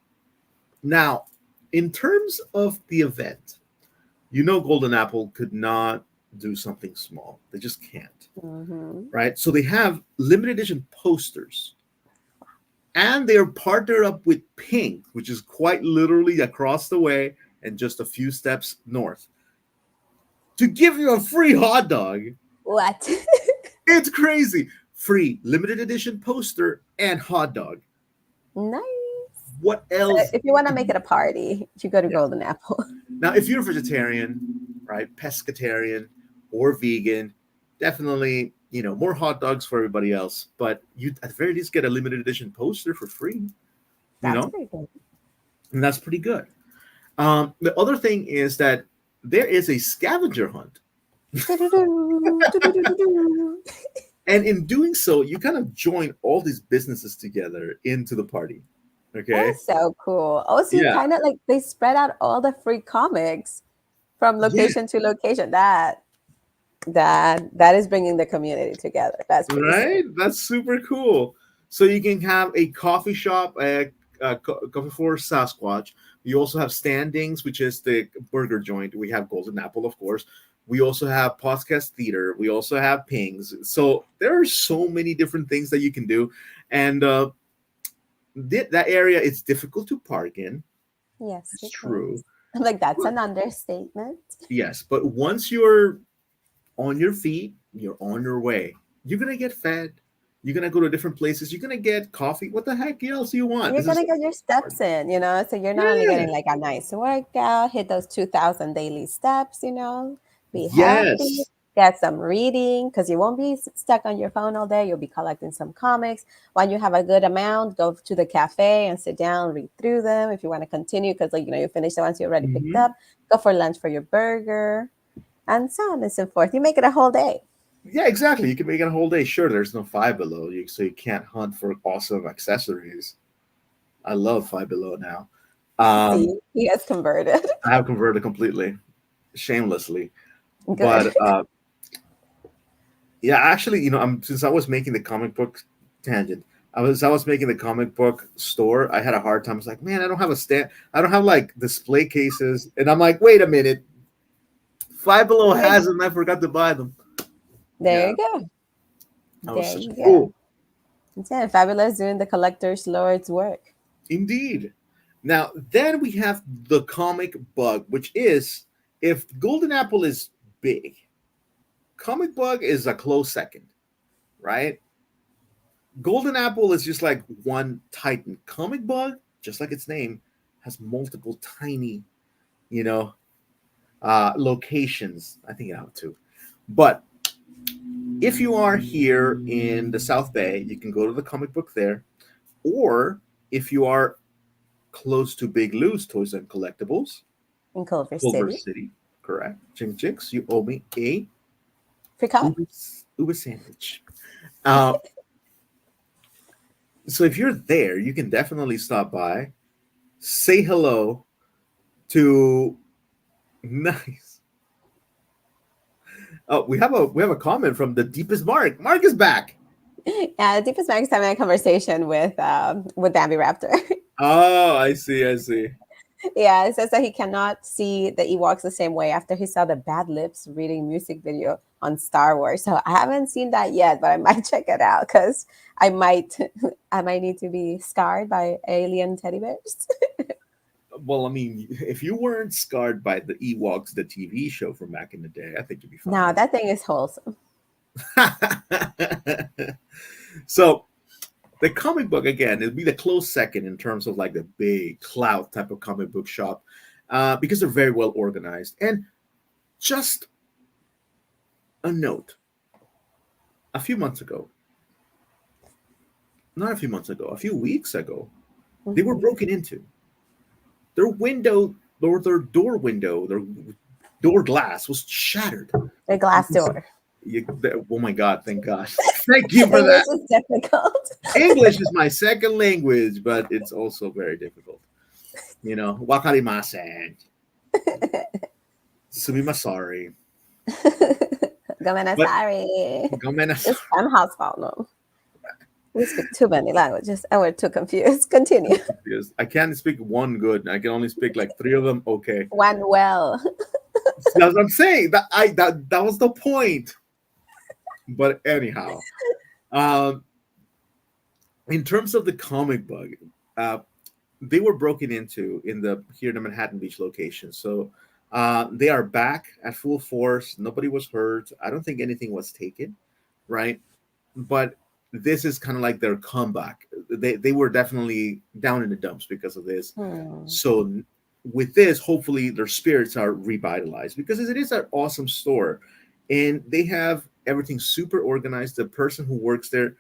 Now, in terms of the event, Golden Apple could not do something small. They just can't, Hmm. right? So they have limited edition posters, and they're partnered up with Pink, which is quite literally across the way and just a few steps north, to give you a free hot dog. What? It's crazy. Free limited edition poster and hot dog. Nice. What So else? if you want to make it a party, you go to Yeah. Golden Apple. Now, if you're a vegetarian, right, pescatarian, or vegan, definitely, more hot dogs for everybody else. But you, at the very least, get a limited edition poster for free, you That's know, pretty good. and that's pretty good. The other thing is that there is a scavenger hunt. Do-do-do, do-do-do-do-do. And in doing so, you kind of join all these businesses together into the party. Okay. That's so cool. Also, you Yeah. kind of like they spread out all the free comics from Yeah. location to location. That is bringing the community together. That's pretty sick. Right? That's super cool. So you can have a coffee shop, coffee for Sasquatch. You also have Standings, which is the burger joint. We have Golden Apple, of course. We also have podcast theater. We also have Pings. So there are so many different things that you can do, and that area is difficult to park in. Yes, It's it true. is. I'm like, that's But an understatement. yes, but once you're on your feet, you're on your way. You're gonna get fed. You're gonna go to different places. You're gonna get coffee. What the heck else do you want? You're This is gonna get your steps in, so you're not only yeah. getting like a nice workout, hit those 2,000 daily steps, be healthy, Yes. get some reading because you won't be stuck on your phone all day. You'll be collecting some comics. When you have a good amount, go to the cafe and sit down, read through them. If you want to continue, because you finish the ones you already picked Hmm. up, go for lunch for your burger, and so on and so forth. You make it a whole day. Yeah, exactly. You can make it a whole day. Sure, there's no Five Below, so you can't hunt for awesome accessories. I love Five Below now. Um, See, he has converted. I have converted completely, shamelessly. Good. But yeah, actually, I'm since I was making the comic book tangent. I was making the comic book store. I had a hard time. I was like, man, I don't have a stand. I don't have like display cases. And I'm like, wait a minute, Five Below There, has them. I forgot to buy them. there Yeah, you go. that was There such a you go. fool. Yeah, fabulous doing the collector's lord's work. Indeed. Now then we have the comic bug, which is if Golden Apple is big, comic bug is a close second, right? Golden Apple is just like one titan. Comic bug, just like its name, has multiple tiny, you know, locations. I think I have two. But if you are here in the South Bay, you can go to the comic book there. Or if you are close to Big Lou's Toys and Collectibles, In Culver Culver City. City, correct? Ching Chicks, you owe me a Picard. Uber, Uber sandwich. Uh, so if you're there, you can definitely stop by, say hello to nice. Oh, we have a comment from the deepest Mark. Mark is back. Yeah, the deepest Max having a conversation with Bambi Raptor. Oh, I see. I see. Yeah, it says that he cannot see the Ewoks the same way after he saw the Bad Lips reading music video on Star Wars. So I haven't seen that yet, but I might check it out because I might I might need to be scarred by alien teddy bears. Well, I mean, if you weren't scarred by the Ewoks, the TV show from back in the day, I think you'd be No, fine. that thing is wholesome. So the comic book again, it'd be the close second in terms of like the big cloud type of comic book shop, because they're very well organized. And just a note: a few months ago, not a few months ago, a few weeks ago, they were Hmm. broken into. Their window, or their door window, their door glass was shattered. The glass door. Oh my God! Thank God! Thank you for English that. is difficult. English is my second language, but it's also very difficult. Wakarimasen. Sumimasari. Gomena, But sorry. gomenasai. It's I'm house fault, no. We speak too many languages and we're too confused. Continue. Because I can't speak one good. I can only speak like three of them. Okay, One well. that's what I'm saying. That was the point. But anyhow, um, in terms of the comic bug, uh, they were broken into in the here in the Manhattan Beach location. So they are back at full force. Nobody was hurt. I don't think anything was taken, right? But this is kind of like their comeback. They were definitely down in the dumps because of this. Hmm. So with this, hopefully their spirits are revitalized because it is an awesome store, and they have everything super organized. The person who works there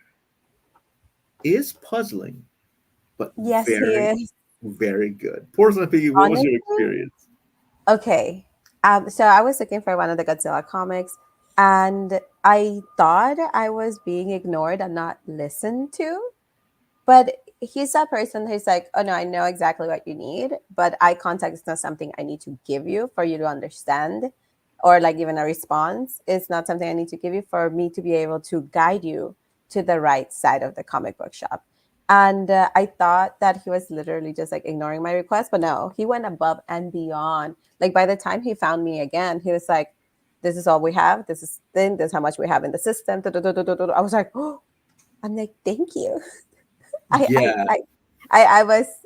is puzzling, but Yes, he very, is. very good. Porcelain Piggy, what was your Honestly, experience? okay. So I was looking for one of the Godzilla comics, and I thought I was being ignored and not listened to. But he's that person who's like, oh no, I know exactly what you need, but eye contact is not something I need to give you for you to understand, or like even a response. It's not something I need to give you for me to be able to guide you to the right side of the comic book shop. And I thought that he was literally just like ignoring my request, but no, he went above and beyond. Like by the time he found me again, he was like, "This is all we have. This is thing. This is how much we have in the system." I was like, "Oh," I'm like, "Thank you." I I Yeah. I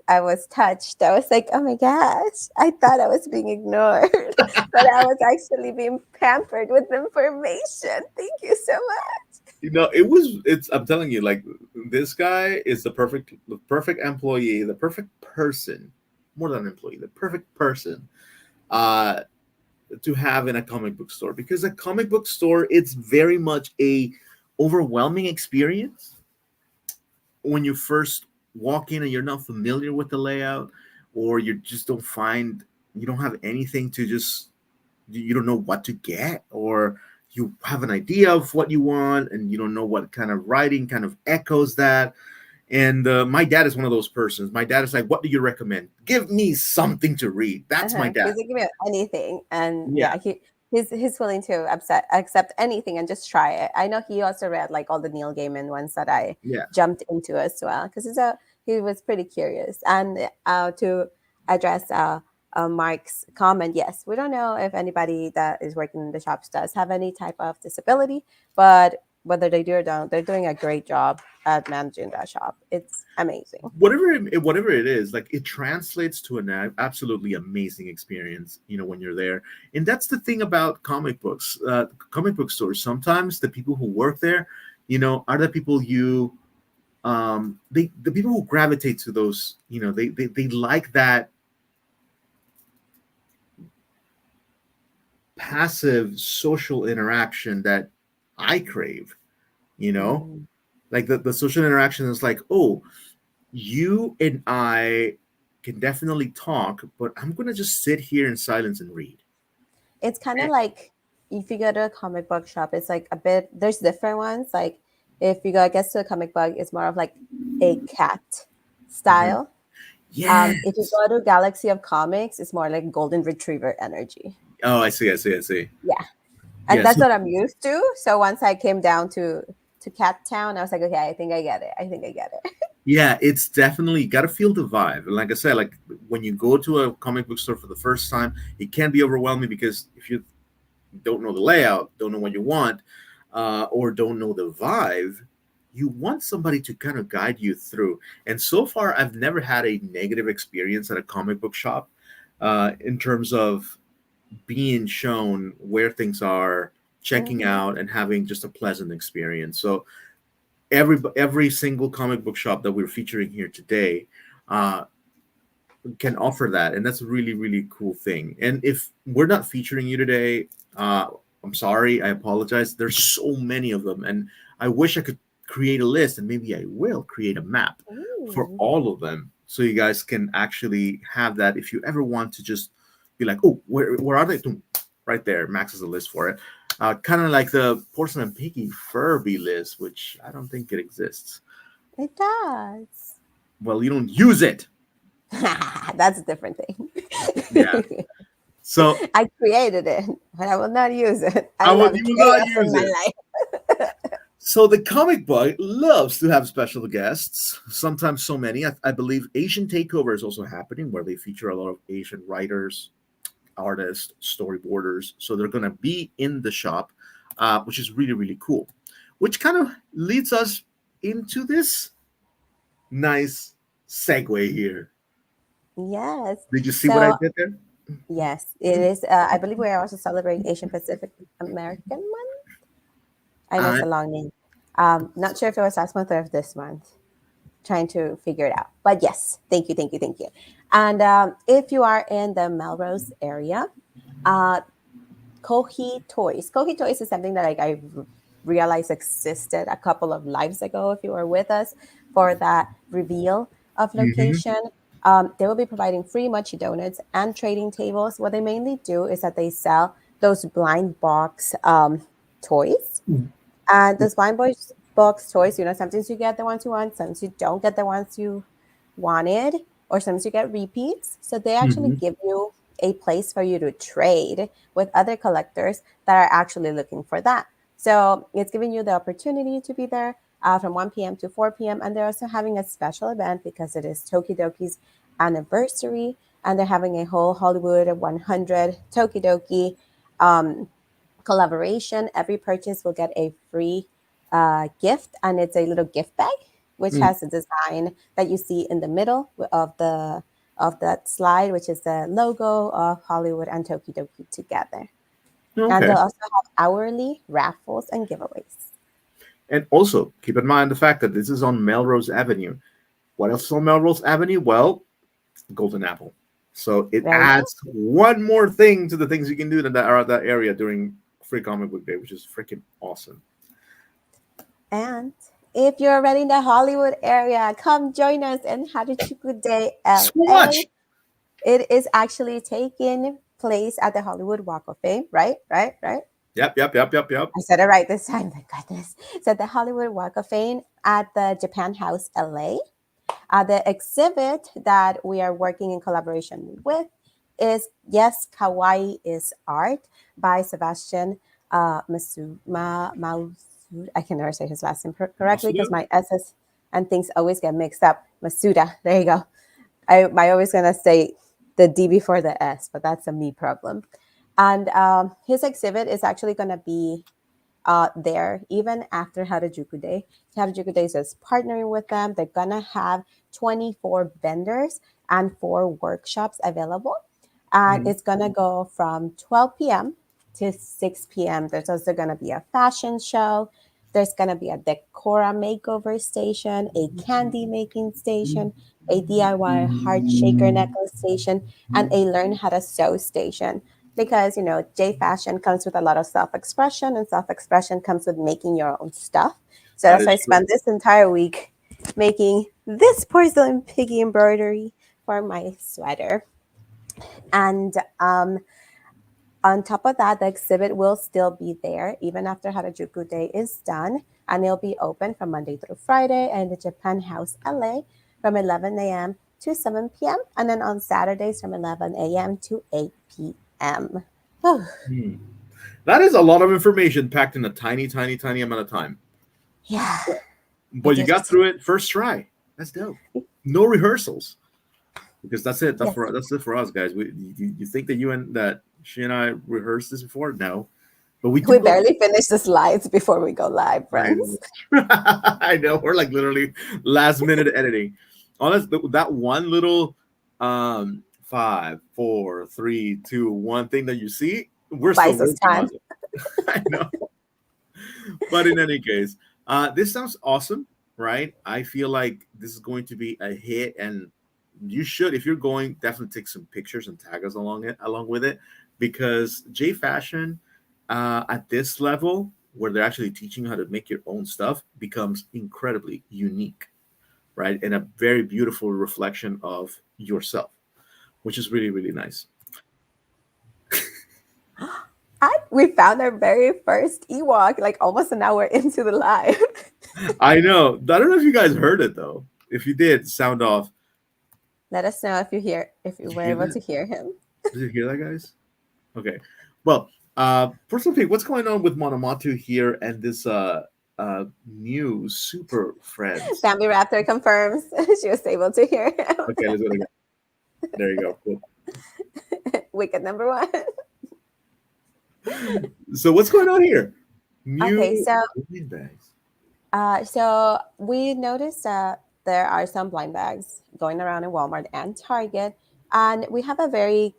I was touched. I was like, oh my gosh, I thought I was being ignored, but I was actually being pampered with information. Thank you so much. It's I'm telling you, like, this guy is the perfect employee, the perfect person, more than an employee, the perfect person uh to have in a comic book store, because a comic book store, it's very much a overwhelming experience when you first walk in and you're not familiar with the layout, or you just don't find, you don't have anything to just, you don't know what to get, or you have an idea of what you want and you don't know what kind of writing kind of echoes that. And my dad is one of those persons. My dad is like, what do you recommend? Give me something to read. That's my dad. He's like, give me anything, and Yeah. yeah, he's willing to accept anything and just try it. I know he also read like all the Neil Gaiman ones that I Yeah. jumped into as well because he was pretty curious. And to address Mark's comment, yes, we don't know if anybody that is working in the shops does have any type of disability, but whether they do or don't, they're doing a great job at managing that shop. It's amazing. Whatever it is, like, it translates to an absolutely amazing experience, when you're there. And that's the thing about comic book stores. Sometimes the people who work there, are the people the people who gravitate to those, they like that passive social interaction that I crave, you know? Mm. Like, the social interaction is like, oh, you and I can definitely talk, but I'm gonna just sit here in silence and read. It's kind Eh, of like if you go to a comic book shop, it's like a bit, there's different ones. Like if you go, I guess, to a comic book, it's more of like a cat mhm. style. If you Yes. go to Galaxy of Comics, it's more like golden retriever energy. Oh, I see, I see, I see. Yeah. And Yeah, that's so what I'm used to. So once I came down to Cat Town, I was like, okay, I think I get it. I think I get it. yeah, it's definitely, you gotta feel the vibe. And like I said, like, when you go to a comic book store for the first time, it can be overwhelming, because if you don't know the layout, don't know what you want, or don't know the vibe, you want somebody to kind of guide you through. And so far, I've never had a negative experience at a comic book shop, in terms of being shown where things are, checking Hmm. out, and having just a pleasant experience. So every single comic book shop that we're featuring here today, uh, can offer that, and that's a really really cool thing. And if we're not featuring you today, uh I'm sorry, I apologize. There's so many of them, and I wish I could create a list, and maybe I will create a map for Ooh. all of them, so you guys can actually have that if you ever want to just be like, oh, where are they? Right there, Max has a list for it. Kind of like the Porcelain Piggy Furby list, which I don't think it exists. It does. Well, you don't use it. That's a different thing. Yeah. So I created it, but I will not use it. I I will, love you will not chaos in use my it. life. So the comic book loves to have special guests, sometimes so many. I believe Asian Takeover is also happening, where they feature a lot of Asian writers, artists, storyboarders. So they're going to be in the shop, which is really, really cool. Which kind of leads us into this nice segue here. Yes. Did you see what I So did there? yes, it is. I believe we are also celebrating Asian Pacific American Month. I know it's Uh, a long name. Not sure if it was last month or if this month. Trying to figure it out. But yes, thank you, thank you, thank you. And if you are in the Melrose area, uh, Kohi Toys. Kohi Toys is something that I realized existed a couple of lives ago. If you were with us for that reveal of mhm. location, they will be providing free mochi donuts and trading tables. What they mainly do is that they sell those blind box toys, and those blind boys. box toys. Sometimes you get the ones you want, sometimes you don't get the ones you wanted, or sometimes you get repeats. So they actually Hmm. give you a place for you to trade with other collectors that are actually looking for that. So it's giving you the opportunity to be there from 1 p.m. to 4 p.m. And they're also having a special event because it is Tokidoki's anniversary. And they're having a whole Hollywood 100 Tokidoki um, collaboration. Every purchase will get a free gift, and it's a little gift bag, which Mm. has a design that you see in the middle of that slide, which is the logo of Hollywood and Tokidoki together. And Okay. they'll also have hourly raffles and giveaways. And also keep in mind the fact that this is on Melrose Avenue. What else is on Melrose Avenue? Well, Golden Apple. So it There you go. adds one more thing to the things you can do in that area during Free Comic Book Day, which is freaking awesome. And if you're already in the Hollywood area, come join us in Harajuku Day, LA. Swatch. It is actually taking place at the Hollywood Walk of Fame, right? Right? Right? Yep, yep, yep, yep, yep. I said it right this time, thank goodness. So the Hollywood Walk of Fame at the Japan House, LA. The exhibit that we are working in collaboration with is Yes, Kawaii is Art by Sebastian Masuda. I can never say his last name correctly because Masuda. my S's and things always get mixed up. Masuda, there you go. I always gonna say the D before the S, but that's a me problem. And his exhibit is actually gonna be there even after Harajuku Day. Harajuku Day is partnering with them. They're gonna have 24 vendors and 4 workshops available, and Mhm. it's gonna go from 12 p.m. to 6 p.m. There's also gonna be a fashion show. There's gonna be a decora makeover station, a candy making station, a DIY heart shaker necklace station, and a learn how to sew station because J fashion comes with a lot of self-expression, and self-expression comes with making your own stuff. So That that's why is I true. spent this entire week making this porcelain piggy embroidery for my sweater. And on top of that, the exhibit will still be there even after Harajuku Day is done, and it'll be open from Monday through Friday in the Japan House LA from 11 a.m. to 7 p.m. and then on Saturdays from 11 a.m. to 8 p.m. Oh, Hmm. That is a lot of information packed in a tiny, tiny, tiny amount of time. yeah, we But you did got it. through it first try. That's dope. No rehearsals because that's it. Yes. That's it for us, guys. You think that you and that she and I rehearsed this before? No, but we do We go. barely finished the slides before we go live, I friends. know. I know. We're like literally last minute editing. Honest, that one little 5, 4, 3, 2, 1 thing that you see, we're still Buys us working on time. it. I know. But in any case, this sounds awesome, right? I feel like this is going to be a hit, and you should, if you're going, definitely take some pictures and tag us along with it, because J Fashion, at this level where they're actually teaching you how to make your own stuff, becomes incredibly unique, right? And a very beautiful reflection of yourself, which is really really nice. We found our very first Ewok like almost an hour into the live. I know. I don't know if you guys heard it though. If you did, sound off. Let us know if you Did you were hear able that? to hear him. Did you hear that, guys? Okay. Well, first of all, what's going on with Monomoto here and this new super friends? Bambi Raptor confirms she was able to hear him. Okay, let's go again. There you go. Cool. Wicked number one. So what's going on here? Okay, New so blind bags. we noticed that there are some blind bags going around in Walmart and Target, and we have a very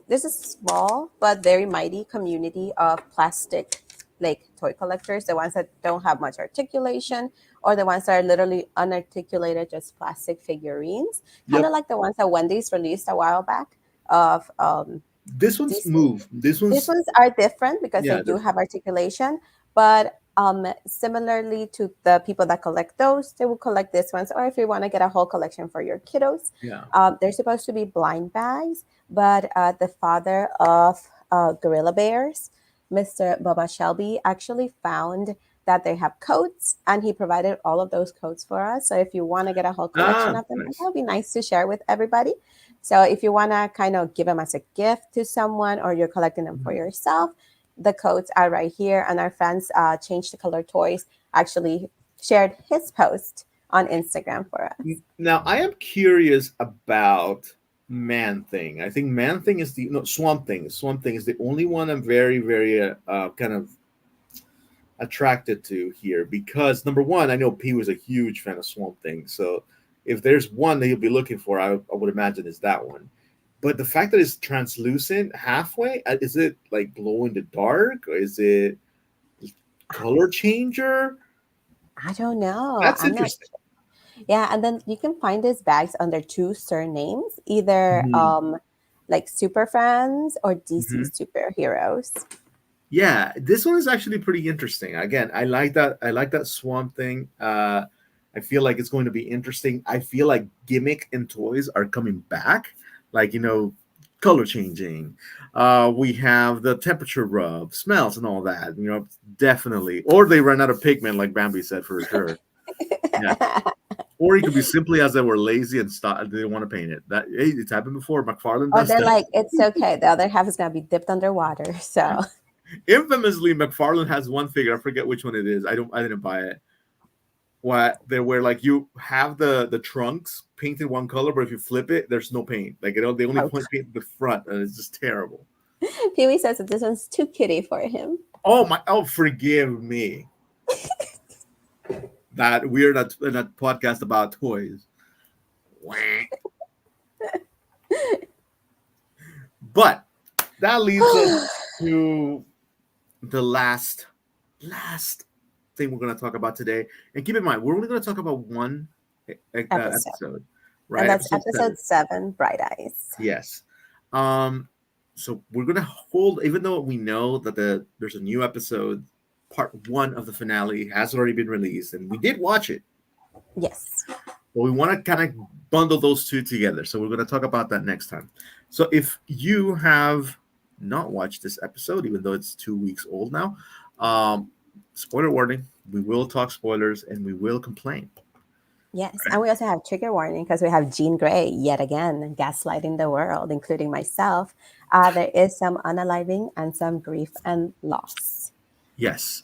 this is small but very mighty community of plastic like toy collectors, the ones that don't have much articulation, or the ones that are literally unarticulated, just plastic figurines, kind of Yep. like the ones that Wendy's released a while back of This one's these move. This these one's ones are different because they yeah, do have different. articulation, but similarly to the people that collect those, they will collect this ones. Or if you want to get a whole collection for your kiddos, Yeah. they're supposed to be blind bags. But the father of Gorilla Bears, Mr. Baba Shelby, actually found that they have codes, and he provided all of those codes for us. So if you want to get a whole collection Ah, of them, that nice. would be nice to share with everybody. So if you want to kind of give them as a gift to someone, or you're collecting them for Mhm. yourself, the codes are right here. And our friends, Change the Color Toys, actually shared his post on Instagram for us. Now I am curious about Man Thing. I think Man Thing is the no Swamp Thing. Swamp Thing is the only one I'm very, very kind of attracted to here because number one, I know P was a huge fan of Swamp Thing, so if there's one that he'll be looking for, I would imagine is that one. But the fact that it's translucent halfway, is it like glow in the dark or is it color changer? I don't know. That's I'm not. interesting. Yeah, and then you can find these bags under two surnames, either Mhm. like Super Friends or DC Mhm. Superheroes. Yeah, this one is actually pretty interesting. Again, I like that. I like that Swamp Thing. I feel like it's going to be interesting. I feel like gimmick and toys are coming back, like color changing. We have the temperature rub, smells, and all that. Definitely. Or they run out of pigment, like Bambi said, for sure. Yeah. Or it could be simply as they were lazy and they didn't want to paint it. That hey, it's happened before. McFarlane Or does they're that. like, it's okay. The other half is gonna be dipped underwater. So Infamously, McFarlane has one figure. I forget which one it is. I didn't buy it. What they were like, you have the trunks painted one color, but if you flip it, there's no paint. Like they only oh, paint the front, and it's just terrible. Pee Wee says that this one's too kitty for him. Oh my! Oh, forgive me that we're not in a podcast about toys. Wah. But that leads us to the last thing we're going to talk about today. And keep in mind, we're only going to talk about one Episode. episode, And right? that's Episode episode 7. 7, Bright Eyes. Yes. Um, so we're gonna hold, even though we know that there's a new episode, part 1 of the finale has already been released, and we did watch it, Yes. but we want to kind of bundle those two together. So we're gonna talk about that next time. So if you have not watched this episode, even though it's 2 weeks old now, um, spoiler warning: we will talk spoilers and we will complain. Yes. And we also have trigger warning because we have Jean Grey yet again gaslighting the world, including myself. There is some unaliving and some grief and loss. Yes.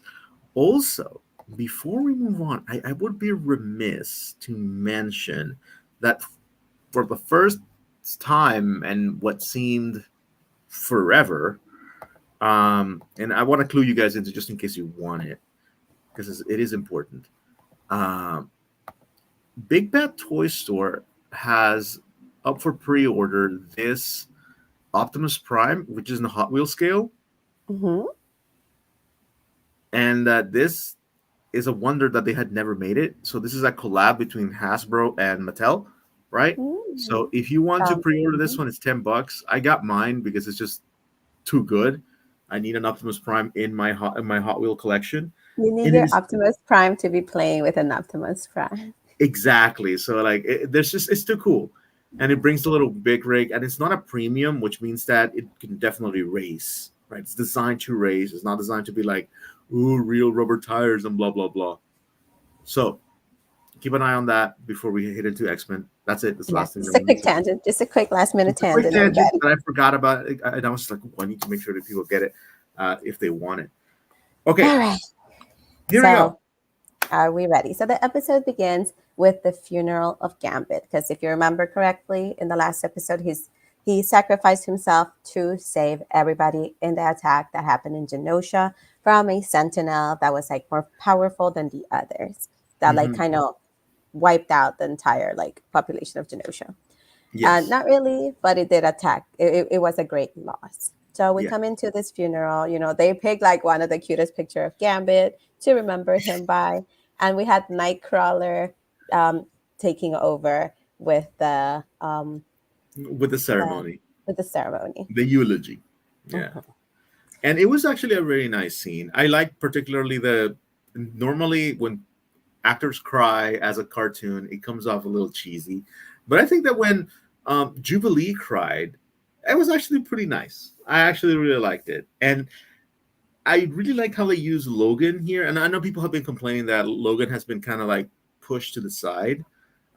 Also, before we move on, I would be remiss to mention that for the first time and what seemed forever, and I want to clue you guys into just in case you want it, because it is important. Um, Big Bad Toy Store has up for pre order this Optimus Prime, which is in the Hot Wheels scale, Mm-hmm. and this is a wonder that they had never made it. So this is a collab between Hasbro and Mattel, right? Mm-hmm. So if you want to pre-order this Mhm. one, it's $10. I got mine because it's just too good. I need an Optimus Prime in my Hot Wheel collection, You need and it your is Optimus Prime to be playing with an Optimus Prime. exactly so like there's just it's too cool, and it brings a little big rig, and it's not a premium, which means that it can definitely race. Right? It's designed to race. It's not designed to be like, ooh, real rubber tires and blah blah blah. So keep an eye on that before we hit into X-Men. That's it. That's the Yeah, last thing that just a we need quick to. tangent, just a quick last minute Just a quick tangent, tangent everybody. that I forgot about, and I was like, oh, I need to make sure that people get it if they want it. Okay, All right. here we go. So, are we ready? So, the episode begins with the funeral of Gambit. Because if you remember correctly, in the last episode, he sacrificed himself to save everybody in the attack that happened in Genosha from a sentinel that was like more powerful than the others. That like Hmm. kind of wiped out the entire like population of Genosha. Yes, Not really, but it did attack. It was a great loss. So we yeah. come into this funeral. They picked like one of the cutest picture of Gambit to remember him by, and we had Nightcrawler um, taking over With the the ceremony, with the ceremony. the eulogy, yeah. Mhm. And it was actually a really nice scene. I like particularly the normally when actors cry as a cartoon, it comes off a little cheesy. But I think that when Jubilee cried, it was actually pretty nice. I actually really liked it. And I really like how they use Logan here, and I know people have been complaining that Logan has been kind of like pushed to the side,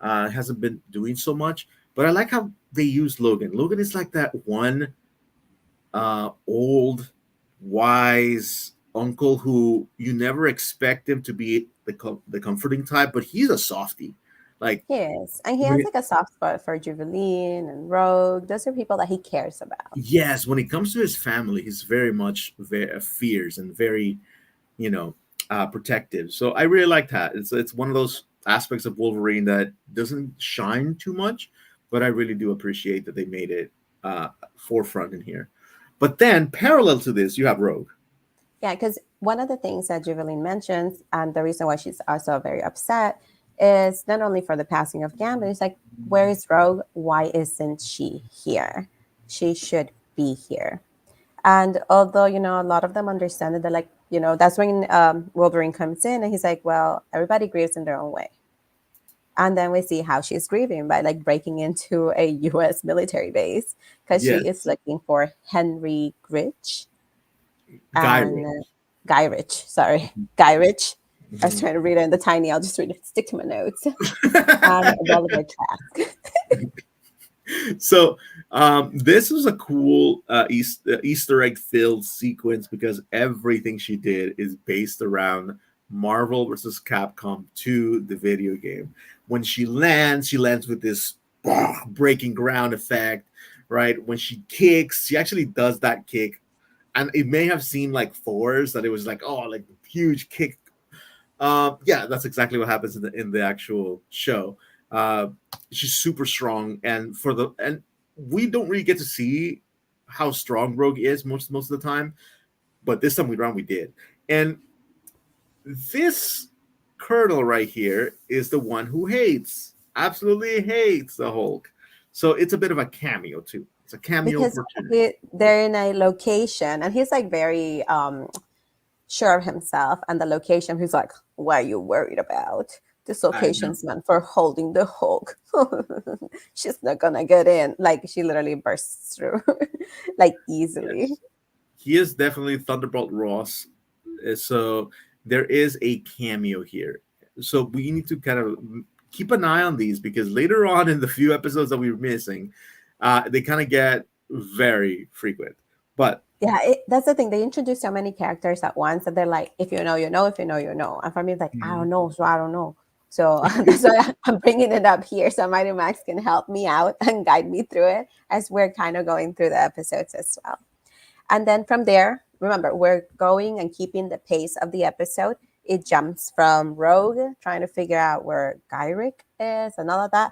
hasn't been doing so much. But I like how they use Logan. Logan is like that one old, wise uncle who you never expect him to be the comforting type, but he's a softie. Like He is. And he when has it, like a soft spot for Jubilee and Rogue. Those are people that he cares about. yes, when it comes to his family, he's very much fierce and very, you know, protective. So I really like that. It's one of those aspects of Wolverine that doesn't shine too much, but I really do appreciate that they made it forefront in here. But then parallel to this, you have Rogue. Yeah, because one of the things that Jubilee mentions, and the reason why she's also very upset, is not only for the passing of Gambit, it's like, where is Rogue? Why isn't she here? She should be here. And although, a lot of them understand it, they're like, that's when Wolverine comes in and he's like, well, everybody grieves in their own way. And then we see how she's grieving by like breaking into a US military base because she is Yes, looking for Henry Gritch Guy and Ritchie. Guy Rich. Sorry, Guy Rich. I was Mhm. trying to read it in the tiny. I'll just read it, stick to my notes. And Bolivar Trask. So this was a cool Easter egg filled sequence because everything she did is based around Marvel versus Capcom 2, the video game. When she lands with this breaking ground effect, right? When she kicks, she actually does that kick. And it may have seemed like force that it was like, oh, like huge kick. Yeah, that's exactly what happens in the actual show. Uh, she's super strong, and we don't really get to see how strong Rogue is most of the time, but this time we did. And this Colonel right here is the one who absolutely hates the Hulk. So it's a bit of a cameo too. It's a cameo Because opportunity. they're in a location and he's like very sure of himself and the location. He's like, what are you worried about? This I know. location's meant for holding the Hulk. She's not gonna get in. Like she literally bursts through like easily. Yes. He is definitely Thunderbolt Ross. So there is a cameo here. So we need to kind of keep an eye on these because later on in the few episodes that we're missing, they kind of get very frequent. But Yeah, that's the thing. They introduce so many characters at once that they're like, if you know, you know. If you know, you know. And for me, it's like, I Mhm. don't know, so I don't know. So that's why I'm bringing it up here so Mighty Max can help me out and guide me through it as we're kind of going through the episodes as well. And then from there, remember, we're going and keeping the pace of the episode. It jumps from Rogue trying to figure out where Gyrick is and all of that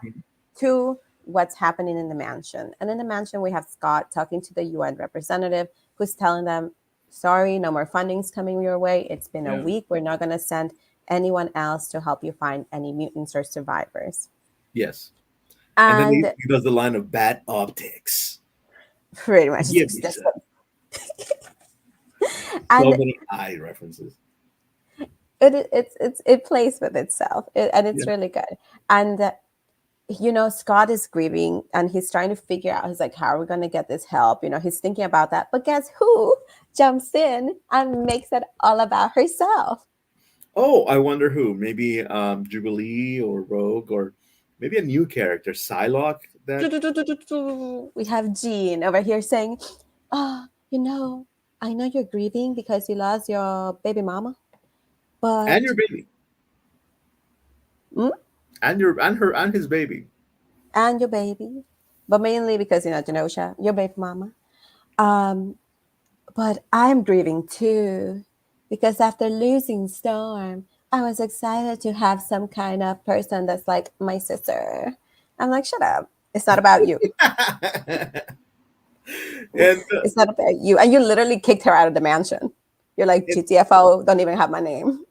to what's happening in the mansion. And in the mansion, we have Scott talking to the UN representative who's telling them, sorry, no more funding's coming your way. It's been a Yeah. week. We're not going to send anyone else to help you find any mutants or survivors. Yes. And then And he does the line of bad optics. pretty much Forgive me, that's sir. what, So and many eye references. it plays with itself and it's Yeah. really good. And Scott is grieving and he's trying to figure out, he's like, how are we going to get this help? He's thinking about that. But guess who jumps in and makes it all about herself? Oh, I wonder who. Maybe Jubilee or Rogue or maybe a new character, Psylocke. That We have Jean over here saying, oh, I know you're grieving because you lost your baby mama, and but your baby. mm, And his baby. and your baby, but mainly because, Genosha, your baby mama. Um, But I'm grieving too, because after losing Storm, I was excited to have some kind of person that's like my sister. I'm like, shut up. It's not about you. and It's not about you. And you literally kicked her out of the mansion. You're like, it, GTFO, don't even have my name.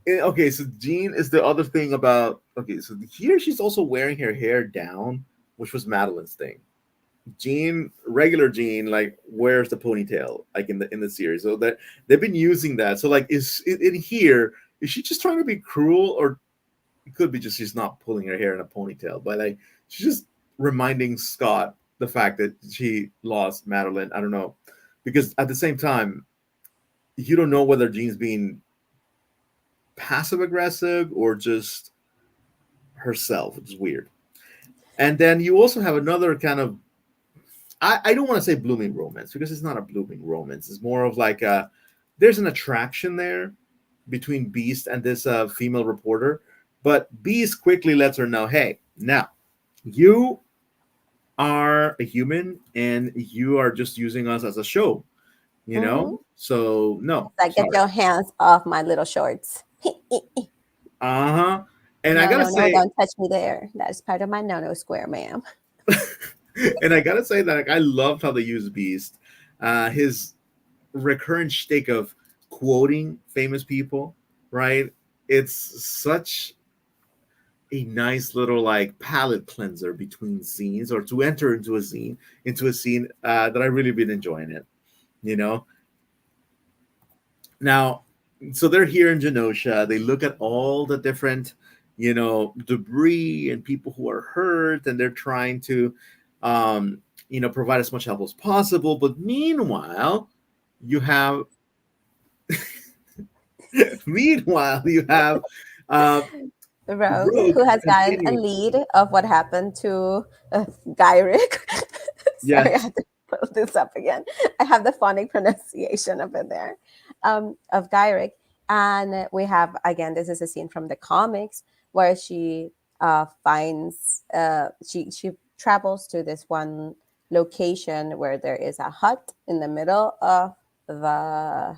okay, so Jean is the other thing about. Okay, so here she's also wearing her hair down, which was Madeline's thing. Jean, regular Jean, like wears the ponytail, like in the series. So that they've been using that. So like, in here? Is she just trying to be cruel, or it could be just she's not pulling her hair in a ponytail, but like she's just reminding Scott the fact that she lost Madeline. I don't know, because at the same time, you don't know whether Jean's being passive aggressive or just herself. It's weird. And then you also have another kind of, I don't want to say blooming romance because it's not a blooming romance. It's more of like there's an attraction there between Beast and this female reporter, but Beast quickly lets her know, hey, now you are a human and you are just using us as a show, you know? Mm-hmm. So no, Like, get sorry. your hands off my little shorts. Uh-huh. And I No, gotta no, no, say, don't touch me there. That's part of my no-no square, ma'am. and I gotta say that like, I loved how they used Beast. His recurrent shtick of quoting famous people, right? It's such a nice little like palate cleanser between scenes or to enter into a scene that I really been enjoying it, you know. Now, so they're here in Genosha. They look at all the different, debris and people who are hurt, and they're trying to, um, provide as much help as possible. But meanwhile, you have, meanwhile, you have uh, Rogue, Rogue who has gotten a continuing. lead of what happened to Gyrick. Sorry, I Yes, had to pull this up again. I have the phonic pronunciation of it there, of Gyrick. And we have, again, this is a scene from the comics where she finds, she travels to this one location where there is a hut in the middle of the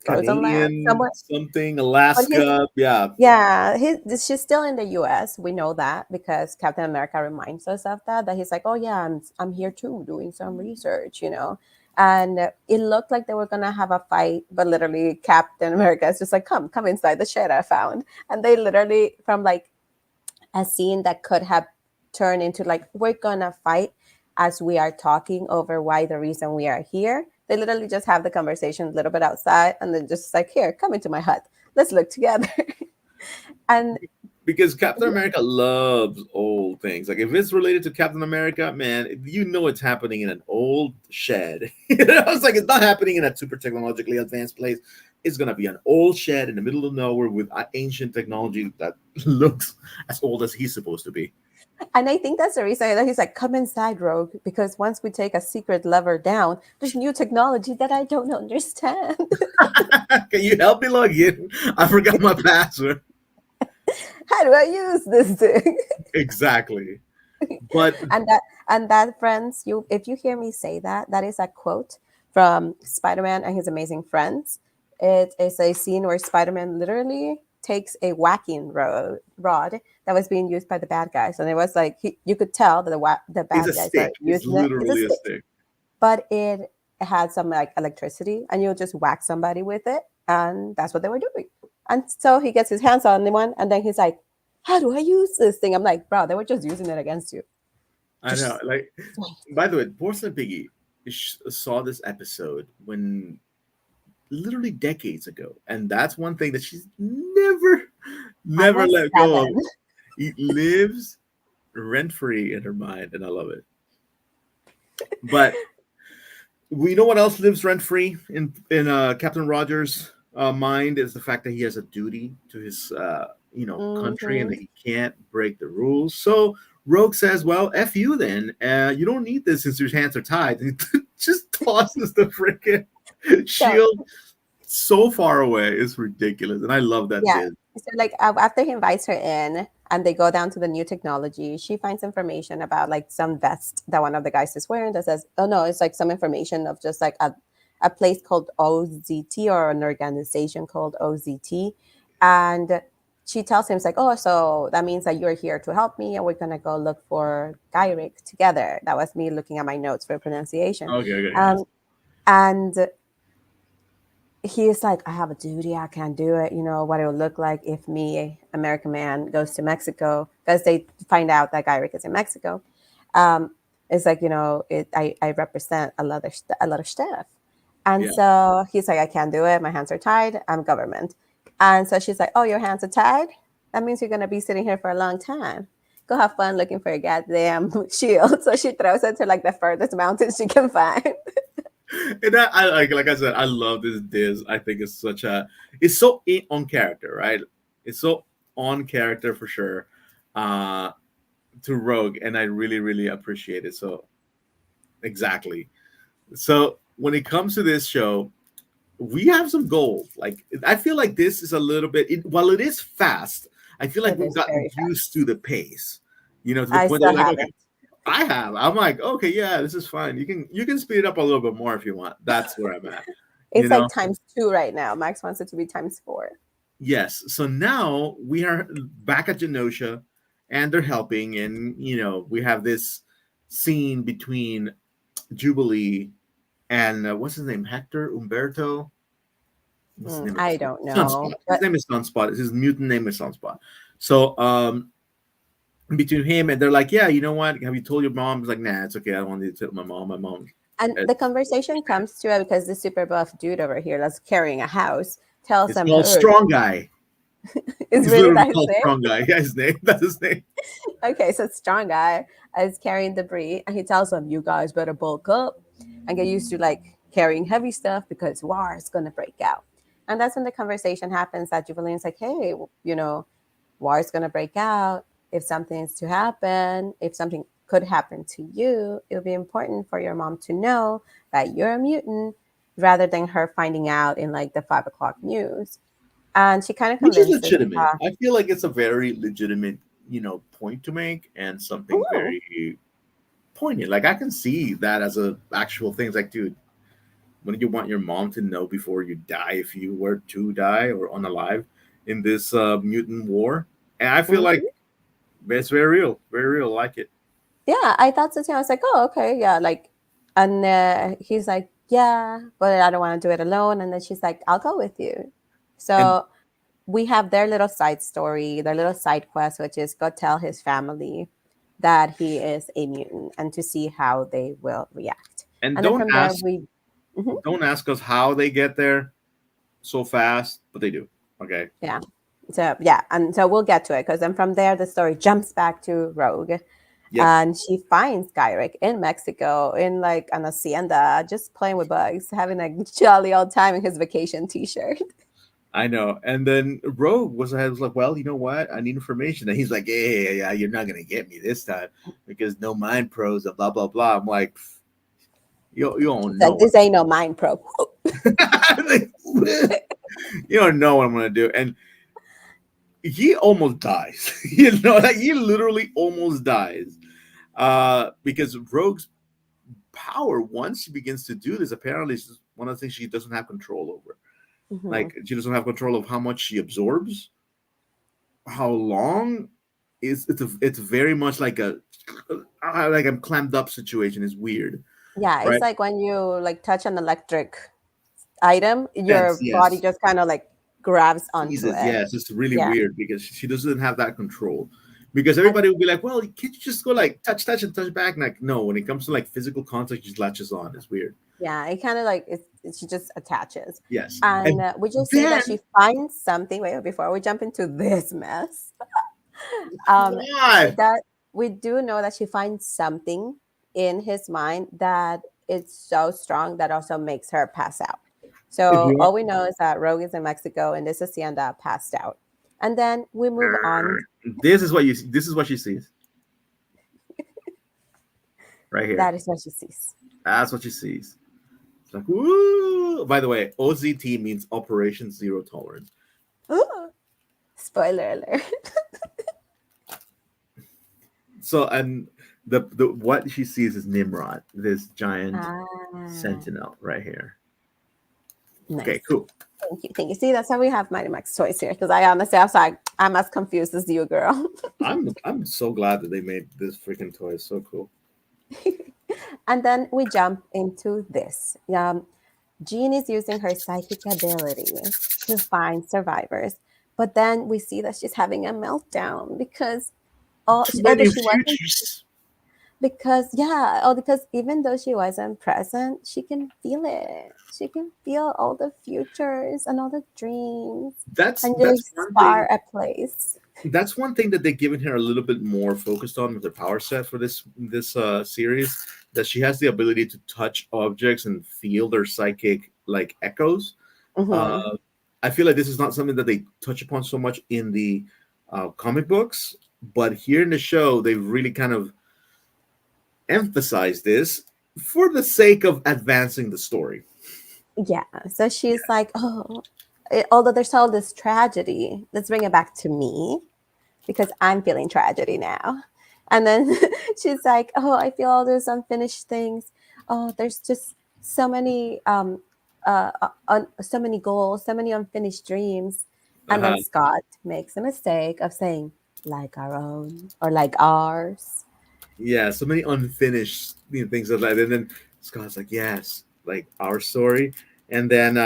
frozen land Canadian somewhere. something, But his Alaska. Yeah, yeah, she's still in the U.S. We know that because Captain America reminds us of that. That he's like, oh yeah, I'm here too, doing some research, you know. And it looked like they were gonna have a fight, but literally Captain America is just like, come inside the shed I found, and they literally from like a scene that could have turned into like we're gonna fight as we are talking over why the reason we are here. They literally just have the conversation a little bit outside, and then just like, here, come into my hut, let's look together. And because Captain America loves old things. Like if it's related to Captain America, man, you know it's happening in an old shed. It's like it's not happening in a super technologically advanced place. It's gonna be an old shed in the middle of nowhere with ancient technology that looks as old as he's supposed to be. and I think that's the reason that he's like, come inside, Rogue, because once we take a secret lever down, there's new technology that I don't understand. Can you help me log in? I forgot my password. How do I use this thing? Exactly. But and that friends, you if you hear me say that, that is a quote from Spider-Man and his amazing friends. It is a scene where Spider-Man literally takes a whacking rod that was being used by the bad guys, and it was like you could tell that the it's bad a guys are stick. It's using it. It's a literally a stick, stick. but it had some like electricity, and you'll just whack somebody with it, and that's what they were doing. And so he gets his hands on the one, and then he's like, "How do I use this thing?" I'm like, "Bro, they were just using it against you." I know. Just Like, by the way, Borsa and Piggy saw this episode when literally decades ago, and that's one thing that she's I never was let go of. 7. It lives rent free in her mind, and I love it. But we know what else lives rent free in Captain Rogers' mind is the fact that he has a duty to his country and Mhm. that he can't break the rules. So Rogue says, "Well, f you then. You don't need this since your hands are tied." And he just tosses the freaking So shield so far away. It's ridiculous, and I love that yeah, bit. so like after he invites her in and they go down to the new technology, she finds information about like some vest that one of the guys is wearing that says, oh no, it's like some information of just like a place called OZT or an organization called OZT. And she tells him, it's like, oh, so that means that you're here to help me and we're gonna go look for Gyrick together. That was me looking at my notes for pronunciation. Okay, okay, yes. Um, and he is like, I have a duty, I can't do it. You know what it would look like if me, American man, goes to Mexico because they find out that Gyrick is in Mexico. Um, it's like, I represent a lot of stuff, and Yeah. so he's like, I can't do it. My hands are tied. I'm government, and so she's like, oh, your hands are tied. That means you're gonna be sitting here for a long time. Go have fun looking for a goddamn shield. So she throws it to like the furthest mountain she can find. And that, I like I said, I love this Diz. I think it's such a, it's so on character, right? It's so on character for sure. Uh, to Rogue, and I really, really appreciate it. So exactly. So when it comes to this show, we have some gold. Like I feel like this is a little bit. While it is fast, I feel like It we've is gotten very used to fast. the pace. You know, to the I point that still we're like, okay, haven't. I have. I'm like, okay, yeah, this is fine. You can speed it up a little bit more if you want. That's where I'm at. You It's like know. times two right now. Max wants it to be times four. Yes. So now we are back at Genosha, and they're helping, and we have this scene between Jubilee and what's his name, Hector Umberto. What's his name I again? don't Sunspot. know, His but name is Sunspot. His mutant name is Sunspot. So between him and they're like, yeah, you know what? Have you told your mom? He's like, nah, it's okay. I don't want you to tell my mom. My mom. and uh, the conversation comes to it because the super buff dude over here that's carrying a house tells It's them, called "Hey, Strong Guy. is He's really literally that his called name?" Strong Guy. Yeah, his name. That's his name. Okay, so strong guy is carrying debris, and he tells them, "You guys better bulk up and get used to like carrying heavy stuff because war is gonna break out." And that's when the conversation happens. That Jubilee's like, "Hey, war is gonna break out. If something's to happen, if something could happen to you, it would be important for your mom to know that you're a mutant." Rather than her finding out in like the 5 o'clock news, and she kind of Which is convinces legitimate. I feel like it's a very legitimate, point to make and something "Ooh, very poignant. Like I can see that as a actual thing. It's like, dude, wouldn't you want your mom to know before you die if you were to die or unalive in this mutant war? And I feel like mhm." it's very real, very real. I like it. Yeah, I thought so too. I was like, oh, okay, yeah, like, and he's like, yeah, but I don't want to do it alone. And then she's like, I'll go with you. And So we have their little side story, their little side quest, which is go tell his family that he is a mutant and to see how they will react. and And then from there, mhm, don't ask us how they get there so fast, but they do. Okay. yeah. So yeah, and so we'll get to it because then from there the story jumps back to Rogue, Yep. and she finds Gyrick in Mexico in like an hacienda, just playing with bugs, having a jolly old time in his vacation T-shirt. I know. And then Rogue was like, well, you know what? I need information. And he's like, yeah, you're not gonna get me this time because no mind pros and blah blah blah. I'm like, you don't It's know like what this ain't no mind probe. you don't know what I'm gonna do. And he almost dies. Like he literally almost dies. Because Rogue's power, once she begins to do this, apparently is one of the things she doesn't have control over. Hmm. Like she doesn't have control of how much she absorbs, how long it's very much like a like I'm clammed up situation. Is weird, Yeah, it's right? like when you like touch an electric item, Yes, your body yes. just kind of like grabs onto Jesus, it. yes, it's really Yeah, weird because she doesn't have that control. Because and everybody would be like, "Well, can't you just go like touch, and touch back?" And like, no, when it comes to like physical contact, she just latches on. It's weird. yeah, it kind of like she just attaches, Yes, and and we just see that then she finds something. Wait, before we jump into this mess, why? that we do know that she finds something in his mind that is so strong that also makes her pass out. If So you want, all we know is that Rogue is in Mexico and this hacienda passed out, and then we move on. this is what you. This is what she sees right here. That is what she sees. That's what she sees. It's like, woo! By the way, OZT means Operation Zero Tolerance. Ooh, spoiler alert. So, and the what she sees is Nimrod, this giant Ah, sentinel right here. nice. Okay, cool. Thank you. Thank you. See, that's why we have Mighty Max toys here. Because I honestly, I was like, I'm as confused as you, girl. I'm so glad that they made this freaking toy. It's so cool. And then we jump into this. Jean is using her psychic ability to find survivors. But then we see that she's having a meltdown because Too although many she wasn't futures. Because yeah, oh, because even though she wasn't present, she can feel it. She can feel all the futures and all the dreams, That's and that's just one thing. far a place. That's one thing that they've given her a little bit more focused on with her power set for this series. That she has the ability to touch objects and feel their psychic like echoes. Hmm. Uh, I feel like this is not something that they touch upon so much in the comic books, but here in the show, they've really kind of emphasized this for the sake of advancing the story. Yeah. So she's like, oh, although there's all this tragedy, let's bring it back to me because I'm feeling tragedy now. And then she's like, oh, I feel all those unfinished things. Oh, there's just so many so many goals, so many unfinished dreams. And Uh-huh. then Scott makes a mistake of saying like our own or like ours. Yeah, so many unfinished things of that. And then Scott's like, yes, like our story. And then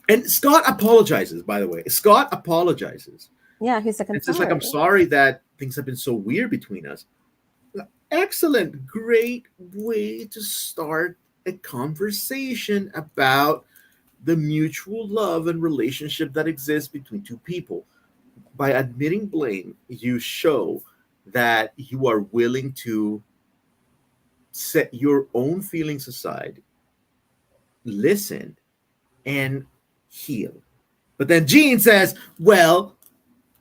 and Scott apologizes, by the way. Scott apologizes. Yeah, he's like, I'm It's just like, I'm sorry. sorry that things have been so weird between us. Excellent, great way to start a conversation about the mutual love and relationship that exists between two people. By admitting blame, you show that you are willing to set your own feelings aside, listen, and heal. But then Gene says, well,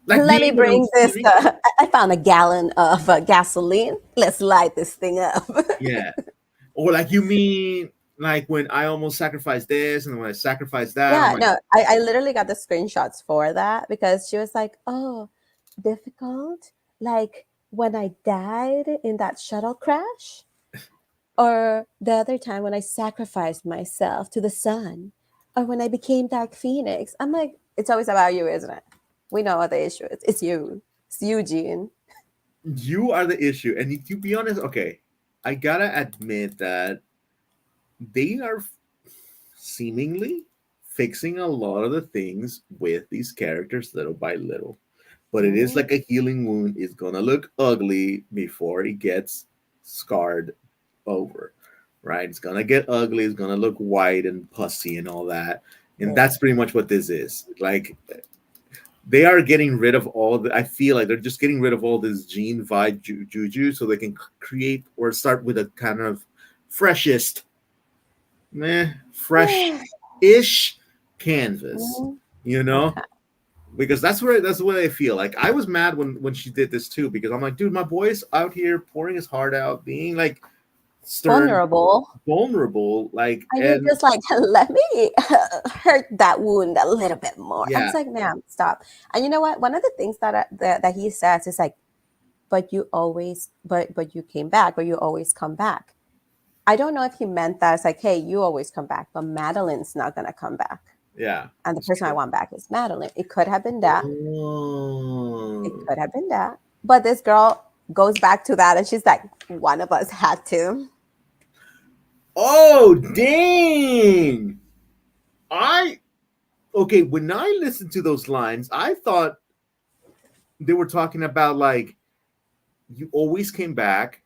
like Let me being an bring this. OC, I found a gallon of gasoline. Let's light this thing up. yeah. Or like, you mean like when I almost sacrificed this and when I sacrificed that, I'm Yeah, like, no, I literally got the screenshots for that because she was like, oh, difficult? Like when I died in that shuttle crash? Or the other time when I sacrificed myself to the sun? Or when I became Dark Phoenix? I'm like, it's always about you, isn't it? We know what the issue is. It's you. It's Eugene. you are the issue. And to be honest, okay, I gotta admit that they are seemingly fixing a lot of the things with these characters little by little. But it is Mm, like a healing wound. It's gonna look ugly before it gets scarred over, right? It's gonna get ugly. It's gonna look white and pussy and all that. And yeah. that's pretty much what this is. Like, they are getting rid of all the. I feel like they're just getting rid of all this gene vibe juju, so they can create or start with a kind of freshest, fresh-ish canvas. Mm, You know, okay. because that's the way I feel. Like, I was mad when she did this too, because I'm like, dude, my boy's out here pouring his heart out, being like stern, Vulnerable. vulnerable, like, And you're and just like, let me hurt that wound a little bit more. I was yeah, like, ma'am, stop. And you know what? One of the things that he says is like, but you always, but you came back, or you always come back. I don't know if he meant that as like, hey, you always come back, but Madeline's not gonna come back, yeah, and the it's person I true. want back is Madeline. It could have been that. It Oh, could have been that. But this girl goes back to that, and she's like, one of us had to. oh, dang! I okay. When I listened to those lines, I thought they were talking about like, you always came back,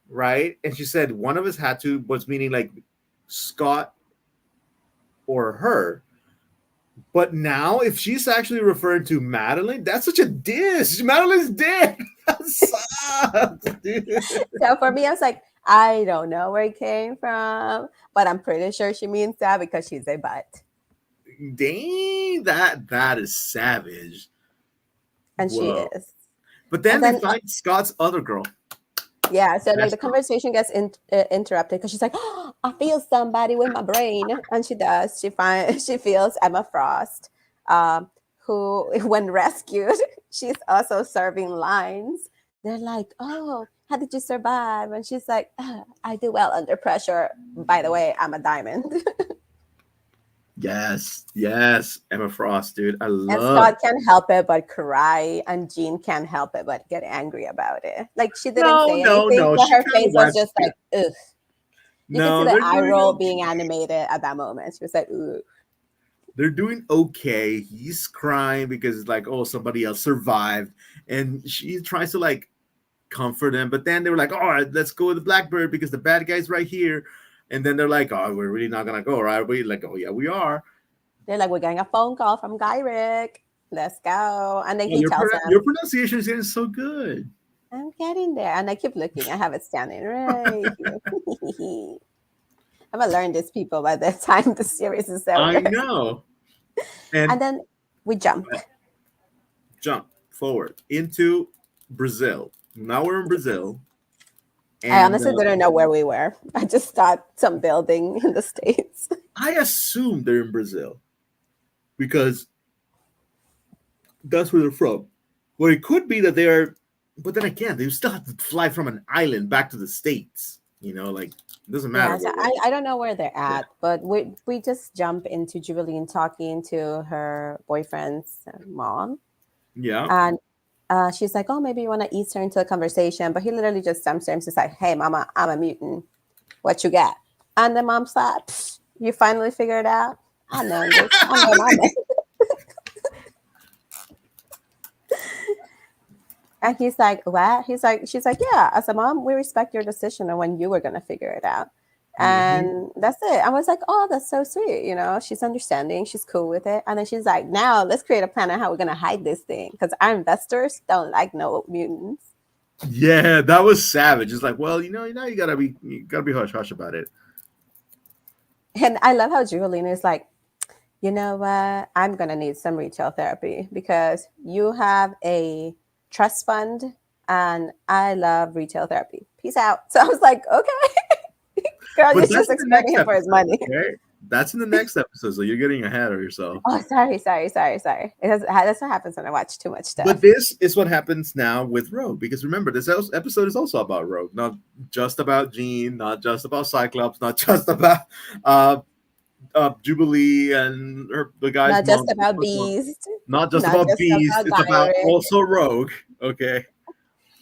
right? And she said one of us had to, was meaning like Scott or her. But now, if she's actually referring to Madeline, that's such a diss. Madeline's dead. That sucks, dude. So for me, I was like, I don't know where it came from, but I'm pretty sure she means that because she's a butt. Dang, that is savage. And she Whoa. is. But And then they then, find Scott's other girl, yeah, so like best the girl. conversation gets interrupted because she's like, oh, I feel somebody with my brain. And she does. She feels Emma Frost, um, who, when rescued, she's also serving lines. They're like, oh, how did you survive? And she's like, I do well under pressure. By the way, I'm a diamond. Yes, yes, Emma Frost, dude. I And love. Scott can't help it but cry, and Jean can't help it but get angry about it. Like she didn't No, say no, anything, no. but She her kind face of was wipes. just Yeah. like, ugh. You can see No, the they're eye doing roll being okay. animated at that moment. She was like, ooh. They're doing okay. He's crying because like, oh, somebody else survived, and she tries to like comfort him. But then they were like, all right, let's go with the Blackbird because the bad guy's right here. And then they're like, oh, we're really not gonna go, right? We like, oh yeah, we are. They're like, we're getting a phone call from Gyrick. Let's go. And then Oh, he tells your them, pronunciation is getting so good. I'm getting there. And I keep looking. I have it standing right here. I'm gonna learn these people by the time the series is I over. know. And And then we jump. jump forward into Brazil. Now we're in Brazil, I and honestly didn't know where we were. I just thought some building in the States. I assume they're in Brazil because that's where they're from. Well, it could be that they are, but then again, they still have to fly from an island back to the States. You know, like it doesn't matter Yeah, so where I don't know where they're they're. at, but we just jump into Jubilee talking to her boyfriend's mom. Yeah. And she's like, oh, maybe you want to ease her into a conversation. But he literally just jumps there and she's like, hey, mama, I'm a mutant. What you got? And the mom's like, you finally figured it out? I know this. I know mama. And he's like, what? He's like, she's like, yeah, as a mom, we respect your decision on when you were going to figure it out. Hmm. And that's it. I was like, oh, that's so sweet. You know, she's understanding. She's cool with it. And then she's like, now let's create a plan on how we're going to hide this thing. Because our investors don't like no mutants. Yeah, that was savage. It's like, well, you gotta be hush hush about it. And I love how Julian is like, you know what? I'm going to need some retail therapy because you have a trust fund and I love retail therapy. Peace out. So I was like, okay, girl, But you're that's just in the exploiting next him for his episode, money. okay? That's in the next episode, so you're getting ahead of yourself. Oh, sorry. That's what happens when I watch too much But stuff. this is what happens now with Rogue, because remember, this episode is also about Rogue, not just about Jean, not just about Cyclops, not just about uh, Jubilee and the guy's Not just mom, about Beast, not just not about just Beast. about It's about Gyrick. also Rogue. Okay.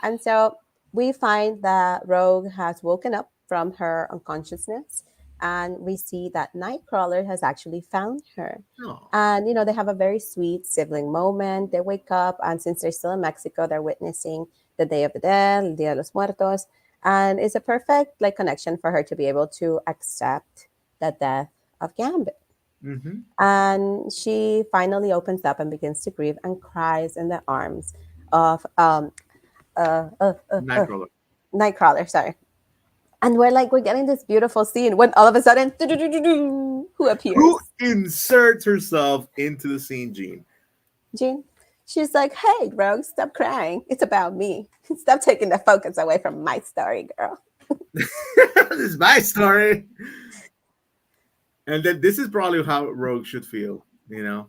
And so we find that Rogue has woken up from her unconsciousness, and we see that Nightcrawler has actually found her. Oh. And, they have a very sweet sibling moment. They wake up, and since they're still in Mexico, they're witnessing the Day of the Dead, El Dia de los Muertos. And it's a perfect connection for her to be able to accept the death of Gambit. Mm-hmm. And she finally opens up and begins to grieve and cries in the arms of uh, uh, uh, uh, Nightcrawler. Nightcrawler, sorry. And we're getting this beautiful scene when all of a sudden, who Who appears? inserts herself into the scene, Jean? Jean. She's like, hey, Rogue, stop crying. It's about me. Stop taking the focus away from my story, girl. This is my story. And then this is probably how Rogue should feel, in the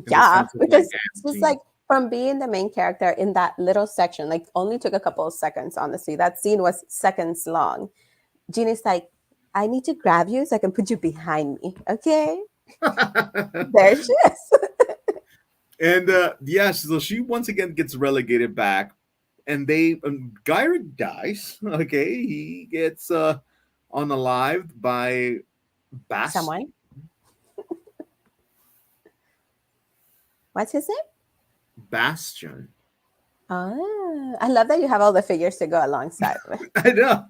Yeah, sense of like, because damn, she's Jean. like, from being the main character in that little section, like only took a couple of seconds, honestly. That scene was seconds long. Jean is like, I need to grab you so I can put you behind me. Okay. There she is. And yeah, so she once again gets relegated back, and Gyrick dies. Okay, he gets unalived by Bast Someone. What's his name? Bastion. Oh, I love that you have all the figures to go alongside with. I know.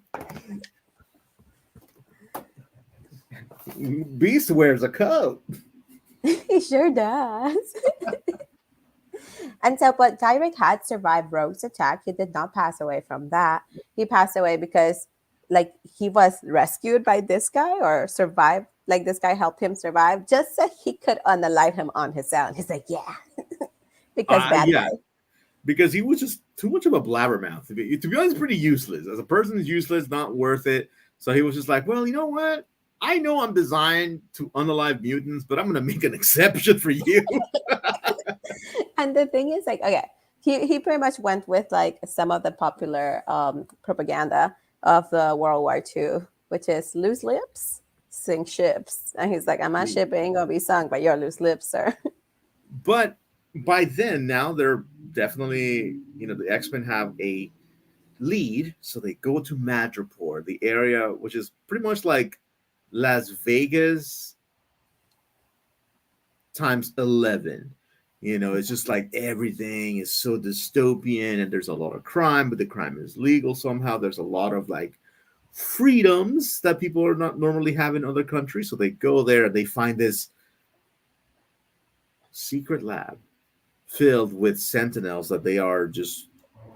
Beast wears a coat. He sure does. And so, but Tyrick had survived Rogue's attack. He did not pass away from that. He passed away because, he was rescued by this guy or survived. Like, this guy helped him survive just so he could unalive him on his own. He's like, yeah, because bad Yeah, guy. because he was just too much of a blabbermouth. To be honest, pretty useless. As a person, is useless, not worth it. So he was just like, well, you know what? I know I'm designed to unalive mutants, but I'm going to make an exception for you. And the thing is, okay, he pretty much went with some of the popular propaganda of the World War II, which is loose lips, sink ships. And he's like, and my ship ain't gonna be sunk by your loose lips, sir. But by then, now they're definitely, the X-Men have a lead. So they go to Madripoor, the area, which is pretty much like Las Vegas times 11. It's just like everything is so dystopian, and there's a lot of crime, but the crime is legal somehow. There's a lot of like freedoms that people are not normally have in other countries. So they go there and they find this secret lab filled with sentinels that they are just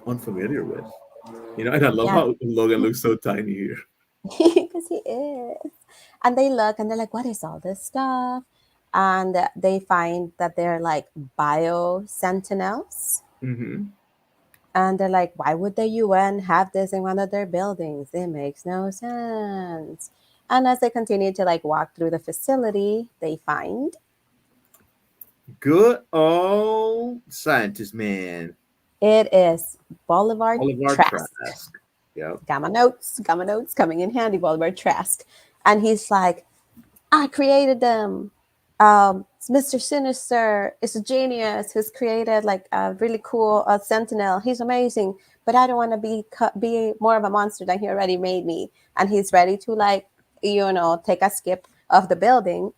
unfamiliar with. And I love Yeah, how Logan looks so tiny here. because he is. And they look and they're like, what is all this stuff? And they find that they're like bio sentinels. Hmm. And they're like, why would the UN have this in one of their buildings? It makes no sense. And as they continue to like walk through the facility, they find Good old scientist man. it is Boulevard Oliver Trask. Trask. Yep. Gamma notes coming in handy, Boulevard Trask. And he's like, I created them. Mr. Sinister is a genius who's created like a really cool sentinel. He's amazing, but I don't want to be more of a monster than he already made me. And he's ready to like, take a skip of the building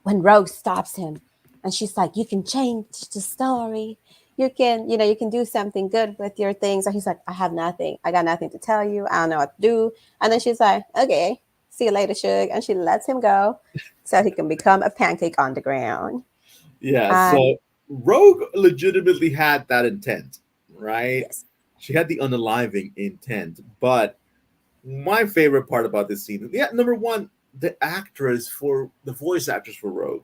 when Rose stops him, and she's like, "You can change the story. You can do something good with your things." And he's like, "I have nothing. I got nothing to tell you. I don't know what to do." And then she's like, "Okay, see you later, Suge," and she lets him go so he can become a pancake on the ground. Yeah, And so Rogue legitimately had that intent, right? yes, She had the unaliving intent. But my favorite part about this scene, yeah, number one, the voice actress for Rogue.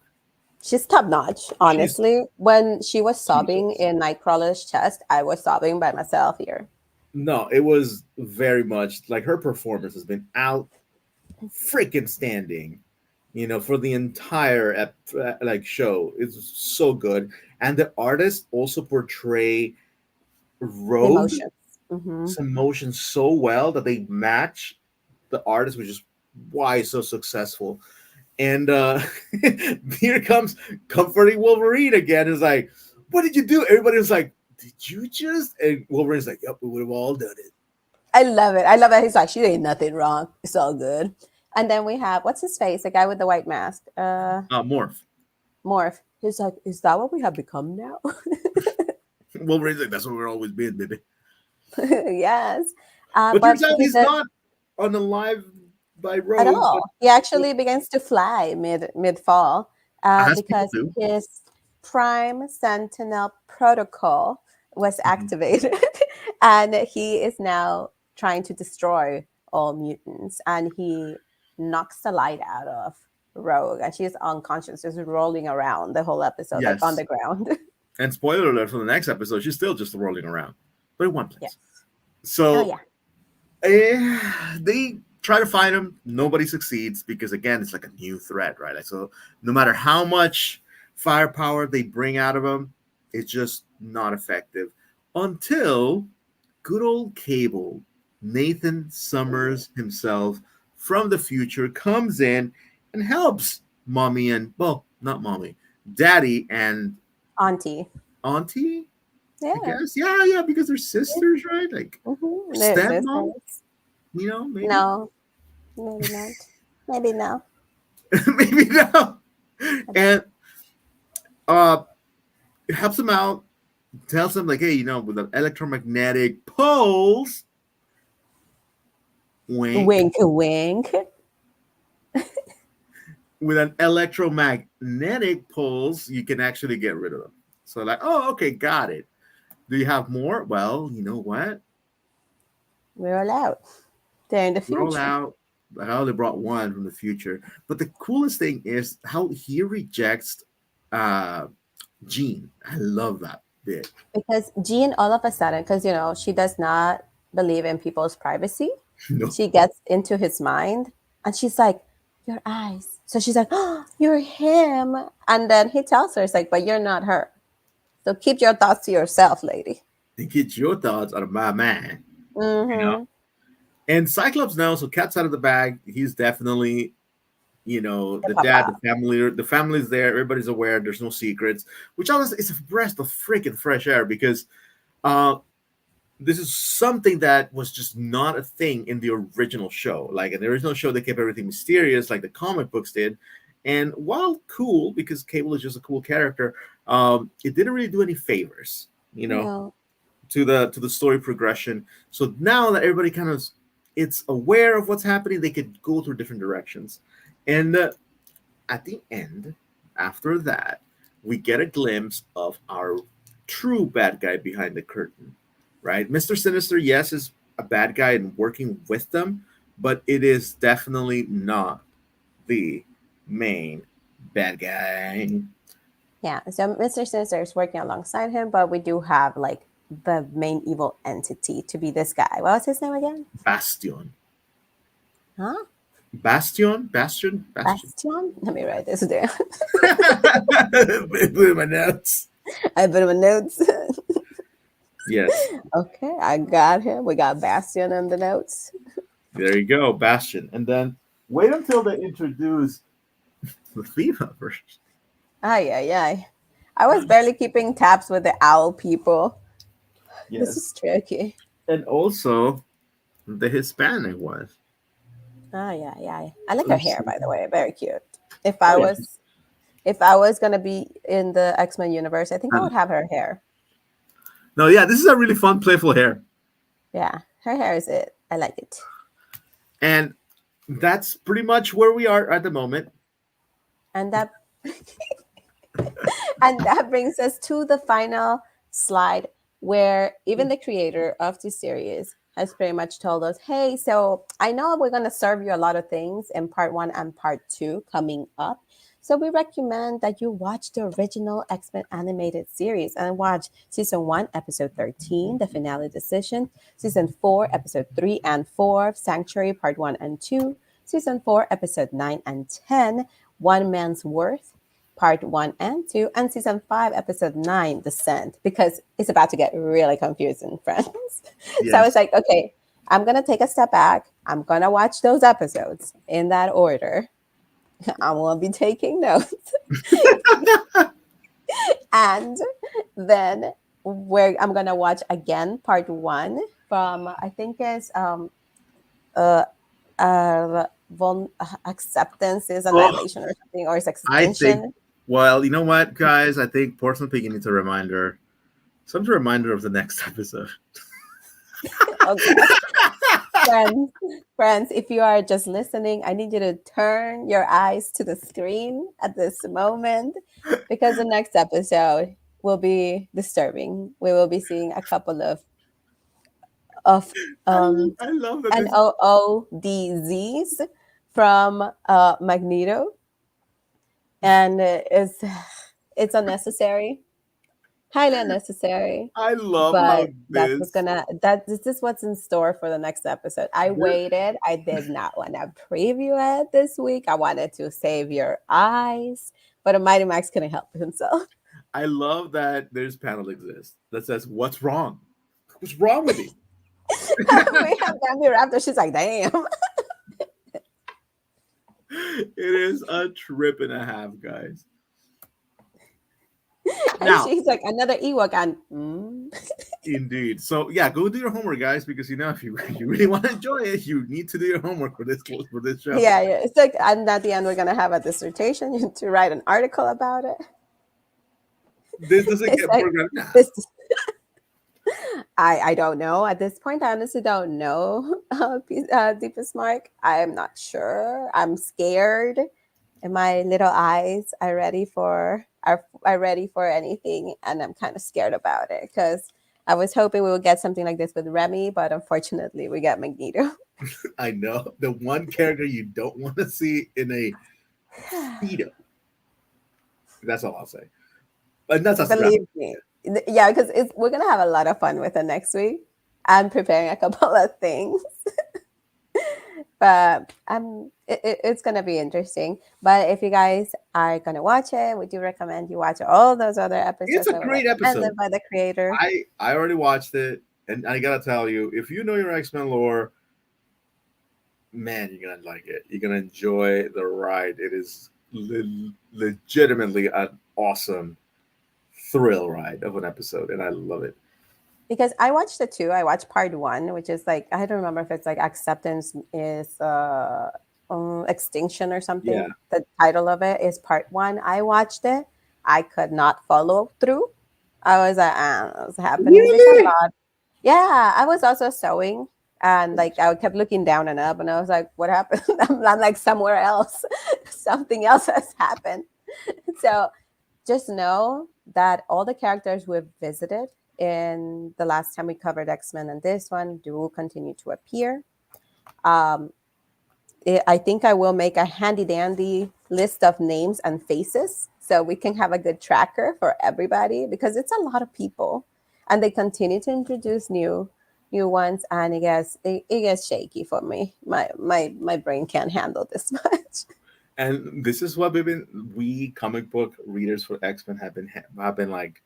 she's top notch. She's Honestly, when she was sobbing speechless. in Nightcrawler's chest, I was sobbing by myself here. No, it was very much like her performance has been out freaking standing, for the entire like show. It's so good. And the artists also portray The Rogue's emotions. Hmm. emotions so well that they match the artist, which is why it's so successful. And here comes comforting Wolverine again. Is like, what did you do? Everybody was like, did you just? And Wolverine's like, yep, we would have all done it. I love it. I love that he's like, she ain't nothing wrong. It's all good. And then we have what's his face, the guy with the white mask, Morph. Morph. He's like, is that what we have become now? Wolverine's like, that's what we're always been, baby. Yes, But but turns out he's he's not unalive by at Rogue, but all. He actually begins to fly mid fall as people because do. his Prime Sentinel protocol was Mhm. activated, and he is now trying to destroy all mutants. And he knocks the light out of Rogue, and she's unconscious, just rolling around the whole episode, like on Yes. the ground. And spoiler alert for the next episode, she's still just rolling around, but in one Yes. place. Oh So yeah. they try to find him. Nobody succeeds because again, it's like a new threat, right? Like, so no matter how much firepower they bring out of him, it's just not effective until good old Cable, Nathan Summers himself from the future, comes in and helps mommy and, well, not mommy, daddy and Auntie. auntie, I Yeah. guess. Yeah, yeah, because they're sisters, right? Like, or Mm-hmm. stepmom, maybe. No, maybe not. Maybe no. Maybe no. I don't And uh helps him out, tells him like, hey, with an electromagnetic pulse, know. wink, Wink, wink. with an electromagnetic pulse, you can actually get rid of them. So like, oh, okay, got it. Do you have more? Well, you know what? We're allowed. They're in the We're all future. out. I only brought one from the future. But the coolest thing is how he rejects uh Jean. I love that bit. Because Jean, all of a sudden, because she does not believe in people's privacy, No, she gets into his mind and she's like, "Your eyes." So she's like, "Oh, you're him." And then he tells her, "It's like, but you're not her. So keep your thoughts to yourself, lady." and get your thoughts out of my mind. You know. Mm-hmm. And Cyclops knows, so cat's out of the bag. He's definitely, The the dad, papa. the family's there. Everybody's aware. There's no secrets, which honestly is a breath of freaking fresh air because uh, this is something that was just not a thing in the original show. Like in the original show, they kept everything mysterious, like the comic books did. And while cool, because Cable is just a cool character, it didn't really do any favors, No. to the story progression. So now that everybody kind of it's aware of what's happening, they could go through different directions. And at the end, after that, we get a glimpse of our true bad guy behind the curtain, right? Mr. Sinister, yes, is a bad guy and working with them, but it is definitely not the main bad guy. Yeah. So Mr. Sinister is working alongside him, but we do have like the main evil entity to be this guy. What was his name again? Bastion. Huh? Bastion. Bastion? Let me write this down. Put in my notes. I put him in notes. Yes, Okay, I got him. We got Bastion in the notes. there you go, Bastion. And then wait until they introduce the female version. Ay, ay, ay. I was barely keeping tabs with the owl people. This Yes, is tricky. and also the Hispanic one. Ay, ay, ay. I like her Let's hair, see. by the way. Very cute. If Oh I yeah, was if I was gonna be in the X-Men universe, I think I and would have her hair. no, yeah, this is a really fun, playful hair, Yeah, her hair is it. I like it. and that's pretty much where we are at the moment. And that and that brings us to the final slide where even the creator of the series has pretty much told us, hey, so I know we're going to serve you a lot of things in part one and part two coming up. So we recommend that you watch the original X-Men animated series and watch season 1, episode 13, the finale decision, season 4, episode 3 and 4, Sanctuary, part 1 and 2, season 4, episode 9 and 10, One Man's Worth, part 1 and 2, and season 5, episode 9, Descent, because it's about to get really confusing, friends. So I was Yes, like, okay, I'm going to take a step back. I'm going to watch those episodes in that order. I'm going to be taking notes. And then I'm going to watch again part 1 from, I think it's uh, acceptance is oh, annihilation or something, or it's I think. extinction. Well, you know what, guys? I think Portsmouth Piggy needs a reminder, some reminder of the next episode. Oh God. Friends, friends, if you are just listening, I need you to turn your eyes to the screen at this moment because the next episode will be disturbing. We will be seeing a couple of I, um I love that this. NOODZs from Magneto, and it's unnecessary, highly unnecessary. I love how But this is what's in store for the next episode. I this. waited. I did not want to preview it this week. I wanted to save your eyes, but a Mighty Max couldn't help himself. I love that there's panel exists that says, "What's wrong? What's wrong with you?" We have Gabby Raptor. She's like, damn. It is a trip and a half, guys. And Now, she's like, another Ewok. And indeed. So yeah, go do your homework, guys, because if you really want to enjoy it, you need to do your homework for this show. yeah, yeah. It's like, and at the end, we're going to have a dissertation. You need to write an article about it. This doesn't It's get like, programmed. Nah, this I don't know at this point. I honestly don't know. Deepest Mark. I am not sure. I'm scared, and my little eyes are ready for anything, and I'm kind of scared about it because I was hoping we would get something like this with Remy, but unfortunately, we got Magneto. I know the one character you don't want to see in a speedo. That's all I'll say. And that's not graphic. Believe me, yeah, because we're gonna have a lot of fun with it next week. I'm preparing a couple of things. But it's gonna be interesting. But if you guys are gonna watch it, we do recommend you watch all those other It's episodes a that were great episode. recommended by the creator. I already watched it, and I gotta tell you, if you know your X Men lore, man, you're gonna like it. You're gonna enjoy the ride. It is legitimately an awesome thrill ride of an episode, and I love it. Because I watched it too. I watched part one, which is like I don't remember if it's like acceptance is extinction or Yeah, something. The title of it is part one. I watched it. I could not follow through. I was like, what's happening? There's a Really? lot. Yeah, I was also sewing, and like I kept looking down and up, and I was like, what happened? I'm like somewhere else. Something else has happened. So just know that all the characters we've visited in the last time we covered X-Men and this one do continue to appear. Um, I think I will make a handy dandy list of names and faces so we can have a good tracker for everybody because it's a lot of people and they continue to introduce new ones and it gets shaky for me. My brain can't handle this much. And this is what we comic book readers for X-Men have been like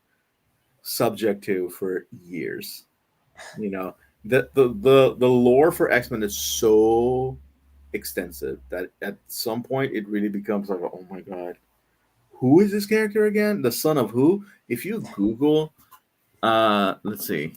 subject to for years. You know, the lore for X-Men is so extensive that at some point it really becomes like, oh my god, who is this character again? The son of who? If you Google, let's see,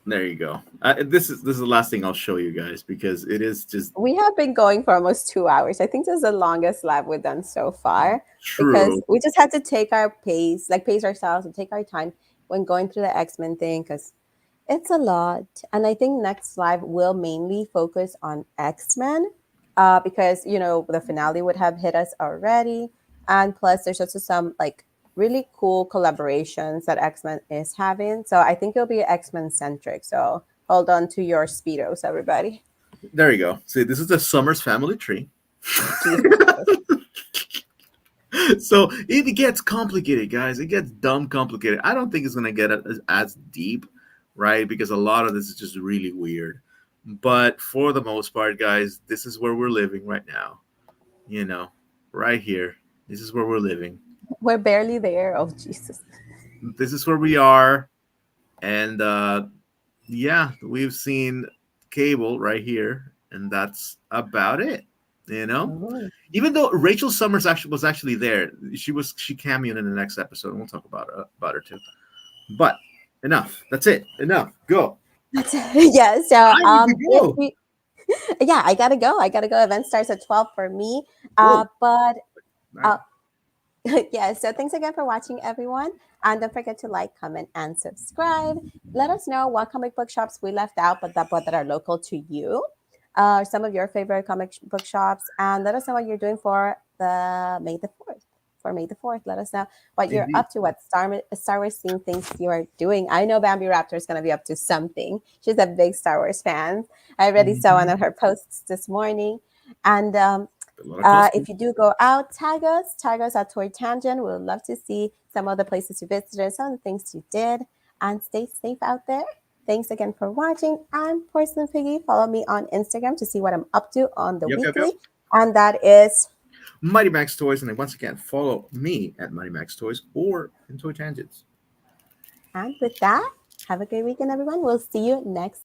there you go. This is the last thing I'll show you guys because it is just We have been going for almost 2 hours. I think this is the longest live we've done so far because true. we just had to take our pace, like pace ourselves and take our time when going through the X-Men thing because it's a lot. And I think next live will mainly focus on X-Men because, the finale would have hit us already. And plus, there's also some like really cool collaborations that X-Men is having. So I think it'll be X-Men centric. So hold on to your Speedos, everybody. There you go. See, this is the Summers family tree. Jesus Christ. So it gets complicated, guys. It gets dumb complicated. I don't think it's gonna get as deep, right? Because a lot of this is just really weird. But for the most part, guys, this is where we're living right now. You know, right here. This is where we're living. We're barely there. Oh, Jesus. This is where we are. And yeah, we've seen Cable right here, and that's about it. You know, Oh. even though Rachel Summers actually was actually there, she cameoed in the next episode, and we'll talk about her too. But enough. That's it. Enough. Go. Yeah. So, I need to if go. we, yeah, I gotta go. I gotta go. Event starts at 12 for me. Whoa. But All right. uh, yeah, so thanks again for watching, everyone. And don't forget to like, comment, and subscribe. Let us know what comic book shops we left out, but that are local to you. Some of your favorite comic book shops. And let us know what you're doing for the May the 4th. For May the 4th, let us know what you're Indeed. up to, what Star Wars themed things you are doing. I know Bambi Raptor is going to be up to something. She's a big Star Wars fan. I already saw one Mhm. of her posts this morning. And A lot of costumes. if you do go out, tag us at Toy Tangent. We would love to see some of the places you visited, some of the things you did, and stay safe out there. Thanks again for watching. I'm Porcelain Piggy. Follow me on Instagram to see what I'm up to on the Yep, yep, yep. weekly. And that is, Mighty Max Toys, and then once again, follow me at Mighty Max Toys or in Toy Tangents. and with that, have a great weekend, everyone. We'll see you next